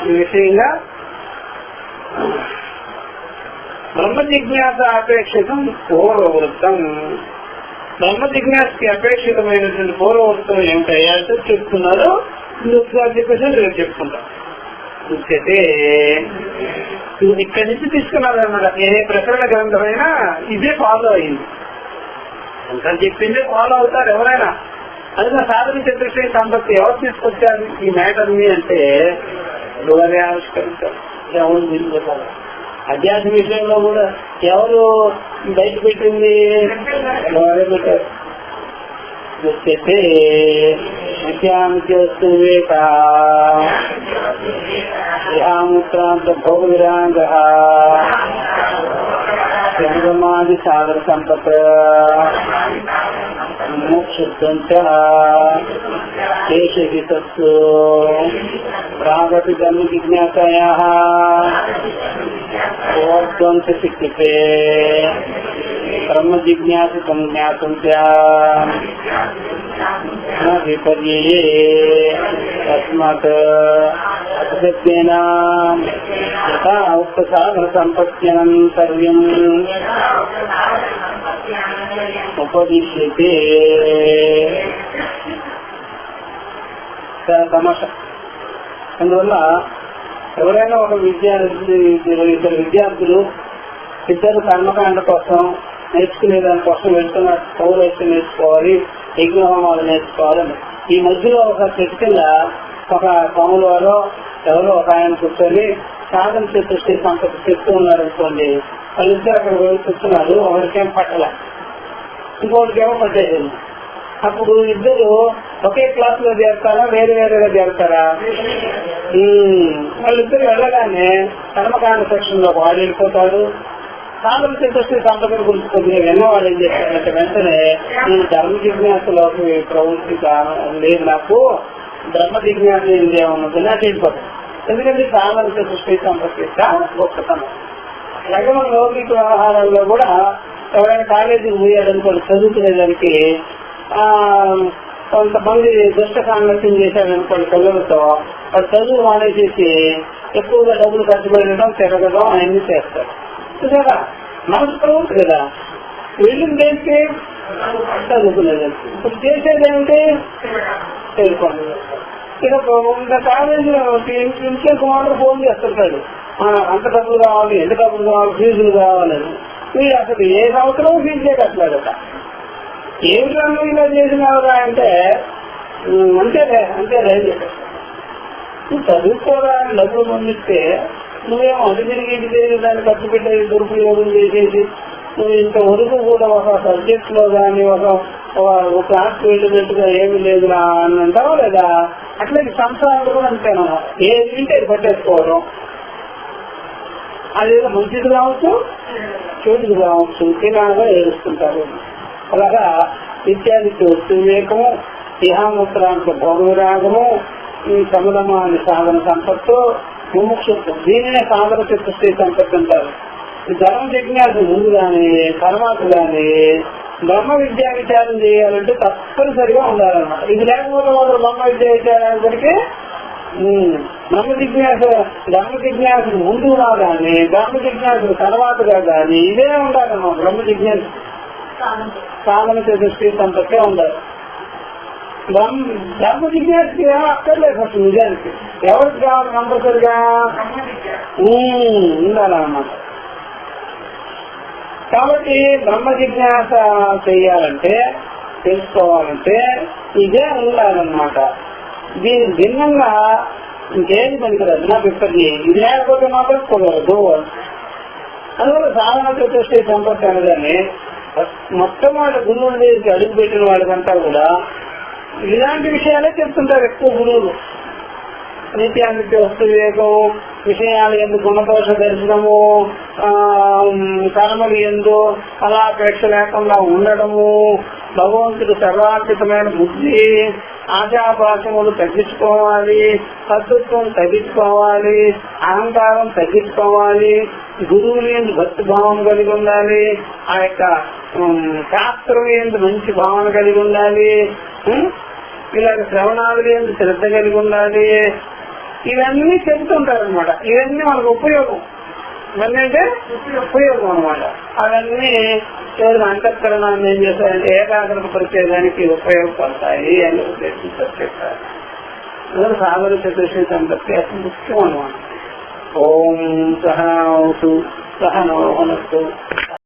ఈ విషయంగా బ్రహ్మ జిజ్ఞాస అపేక్షితం పూర్వవృత్తం. బ్రహ్మ జిజ్ఞాసకి అపేక్షితమైనటువంటి పూర్వవృత్తం ఏమిటయ్యా చెప్తున్నారు. చెప్పేసి రేపు చెప్పుకుంటాం. చూస్తే ఇక్కడి నుంచి తీసుకున్నారన్నమాట. ఏ ప్రకరణ గ్రంథమైనా ఇదే ఫాలో అయింది. ఇంకా చెప్పిందే ఫాలో అవుతారు ఎవరైనా. అందులో సాధన చతుర్శ్రీ సంపత్తి ఎవరు తీసుకొచ్చారు ఈ మ్యాటర్ ని అంటే ఎవరే ఆవిష్కరించారు, ఎవరు నిలబెట్టారు. అధ్యాత్మ విషయంలో కూడా ఎవరు బయట పెట్టింది, ఎవరే పెట్టారు. చెప్పే నిత్యామిత్యస్తు వివేక దేహాముత్రాంత భోగ విరాంగ సంగమాది సాగర సంపత్ ప్రాగతి జన్మ జిజ్ఞాసాయాః ఓర్ధ్వంస శక్యతే బ్రహ్మ జిజ్ఞాసితం జ్ఞాతం విపర్యయే తస్మాత్ అసత్యేన యథా ఉక్తసాగర సంపత్త్యనంతర్యం ఉపదిశ్యతే. సమస్య. అందువల్ల ఎవరైనా ఒక ఇద్దరు విద్యార్థులు ఇద్దరు కర్మకాండ కోసం నేర్చుకునే దానికోసం వెళ్తున్నారు. పౌరైతే నేర్చుకోవాలి, యజ్ఞహోమాలు నేర్చుకోవాలని. ఈ మధ్యలో ఒక చెట్టు కింద ఒక పాముల వారు ఎవరో ఒక ఆయన కూర్చొని సాధన చతుర్శ్రీ సంపత్తి చెప్తూ ఉన్నారు అనుకోండి. వాళ్ళిద్దరు అక్కడ వెళ్ళి కూర్చున్నారు. ఒకరికేం పట్టల, ఇంకోటికేమో పట్టేసింది. అప్పుడు ఇద్దరు ఒకే క్లాస్ లో చేరతారా, వేరే వేరేగా చేరతారా? వాళ్ళిద్దరు వెళ్ళగానే కర్మకాండ సెక్షన్ లో వాడు వెళ్ళిపోతాడు. సాధన చతుర్శ్రీ సంపత్తిని గురించి కొద్దిగా విన్నవాడు ఏం చేస్తాడంటే వెంటనే నేను ధర్మ జిజ్ఞాసలోకి ప్రవృత్తి లేదు, నాకు బ్రహ్మ జిజ్ఞాస ఏమున్నది నాకు వెళ్ళిపోతాను. ఎందుకంటే సాధన చతుర్శ్రీ సంపత్తి గొప్పతనం. అలాగే మన లౌకిక వ్యవహారాల్లో కూడా ఎవరైనా కాలేజీకి పోయాడనుకోండి చదువుకునేదానికి, కొంతమంది దుష్ట సాంగత్యం చేశాడనుకోండి పిల్లలతో, వాడు చదువు మానేసేసి ఎక్కువగా డబ్బులు ఖర్చు పెట్టడం, తిరగడం అవన్నీ చేస్తారు కదా. మనసు ప్రవృత్తి కదా. వెళ్ళింది ఏంటి? చదువుకునేదానికి. ఇప్పుడు చేసేదేంటి? తెలుసుకోండి. ఇక కాలేజీలో ఇంట్లో కుమారుడు ఫోన్ చేస్తుంటాడు, అంత డబ్బులు కావాలి, ఎంత డబ్బులు కావాలి, ఫీజులు కావాలని. మీరు అసలు ఏ సంవత్సరం ఫీజే కట్టలేదట. ఏమి రంగు ఇలా చేసినావురా అంటే అంతేలే అంతేలే అని చెప్పారు. నువ్వు చదువుకోరా అని డబ్బులు పంపిస్తే నువ్వేమో అటు తిరిగి ఇటు తిరిగి దాన్ని ఖర్చు పెట్టేది దురుపయోగం చేసేసి నువ్వు ఇంతవరకు కూడా ఒక సబ్జెక్ట్ లో కానీ ఒక క్లాస్ వెళ్ళినట్టుగా ఏమి లేదురా అని అంటావా లేదా? అట్లయితే సంవత్సరాలు కూడా అంతేనా, ఏది వింటే అది పట్టేసుకోవడం. అదేదో మంచిది కావచ్చు, చెడుది కావచ్చు, తినాగా ఏడుస్తుంటారు. అలాగా ఇత్యాదికి వస్తు వివేకము, ఇహాముత్రాంత భోగ విరాగము, కమలమాని సాధన సంపత్తు, ముముక్షత్వం, దీనినే సాధన చతుర్శ్రీ సంపత్తి అంటారు. ధర్మ జిజ్ఞాస ముందు కానీ తర్వాత కానీ బ్రహ్మ విద్యా విచారం చేయాలంటే తప్పనిసరిగా ఉండాలన్నమాట. ఇది లేకపోతే మాత్రం బ్రహ్మ విద్యా విచారానికి బ్రహ్మ జిజ్ఞాసకు ముందు కానీ బ్రహ్మ జిజ్ఞాసకు తర్వాతగా కానీ ఇదే ఉండాలన్నమాట. బ్రహ్మ జిజ్ఞాస సాధన దృష్టి సంపత్తే ఉండాలి. బ్రహ్మ జిజ్ఞాసకి అక్కర్లేదు అసలు నిజానికి. ఎవరికి కావాలి కంపల్సరిగా ఉండాలన్నమాట. కాబట్టి బ్రహ్మ జిజ్ఞాస చేయాలంటే తెలుసుకోవాలంటే ఇదే ఉండాలన్నమాట. దీని భిన్నంగా ఇంకేది పనికిరాదు. నాకు ఇప్పటికీ ఇది లేకపోతే మాత్రం కుదరదు. అందువల్ల సాధన చతుష్టి సంపత్తి అనగానే మొట్టమొదటి గురువుల దగ్గరికి అడుగు పెట్టిన వాళ్ళకంతా కూడా ఇలాంటి విషయాలే చెప్తుంటారు ఎక్కువ గురువులు. నిత్యానిత్య వస్తు వివేకం, విషయాలు ఎందుకు గుణదోష దర్శనము, కర్మలు ఎందు ఫలాపేక్ష లేకుండా ఉండడము, భగవంతుడు సర్వార్పితమైన బుద్ధి, ఆశాపాశములు తగ్గించుకోవాలి, కర్తృత్వం తగ్గించుకోవాలి, అహంకారం తగ్గించుకోవాలి, గురువులు ఎందు భక్తి భావం కలిగి ఉండాలి, ఆ యొక్క శాస్త్రం ఎందు మంచి భావన కలిగి ఉండాలి, ఇలాగ శ్రవణాదులు ఎందు శ్రద్ధ కలిగి ఉండాలి. ఇవన్నీ చెబుతుంటారు అనమాట. ఇవన్నీ మనకు ఉపయోగం. ఇవన్నీ అంటే ఉపయోగం అనమాట. అవన్నీ ఏదైనా అంతఃకరణాన్ని ఏం చేస్తాయంటే ఏకాగ్రత పరిచయానికి ఉపయోగపడతాయి అని ఉద్దేశించి చెప్పారు. అందులో సాధన చతుర్దశి సంపత్తి అతి ముఖ్యం అనమాట. ఓం సహనౌతు సహనో భునక్తు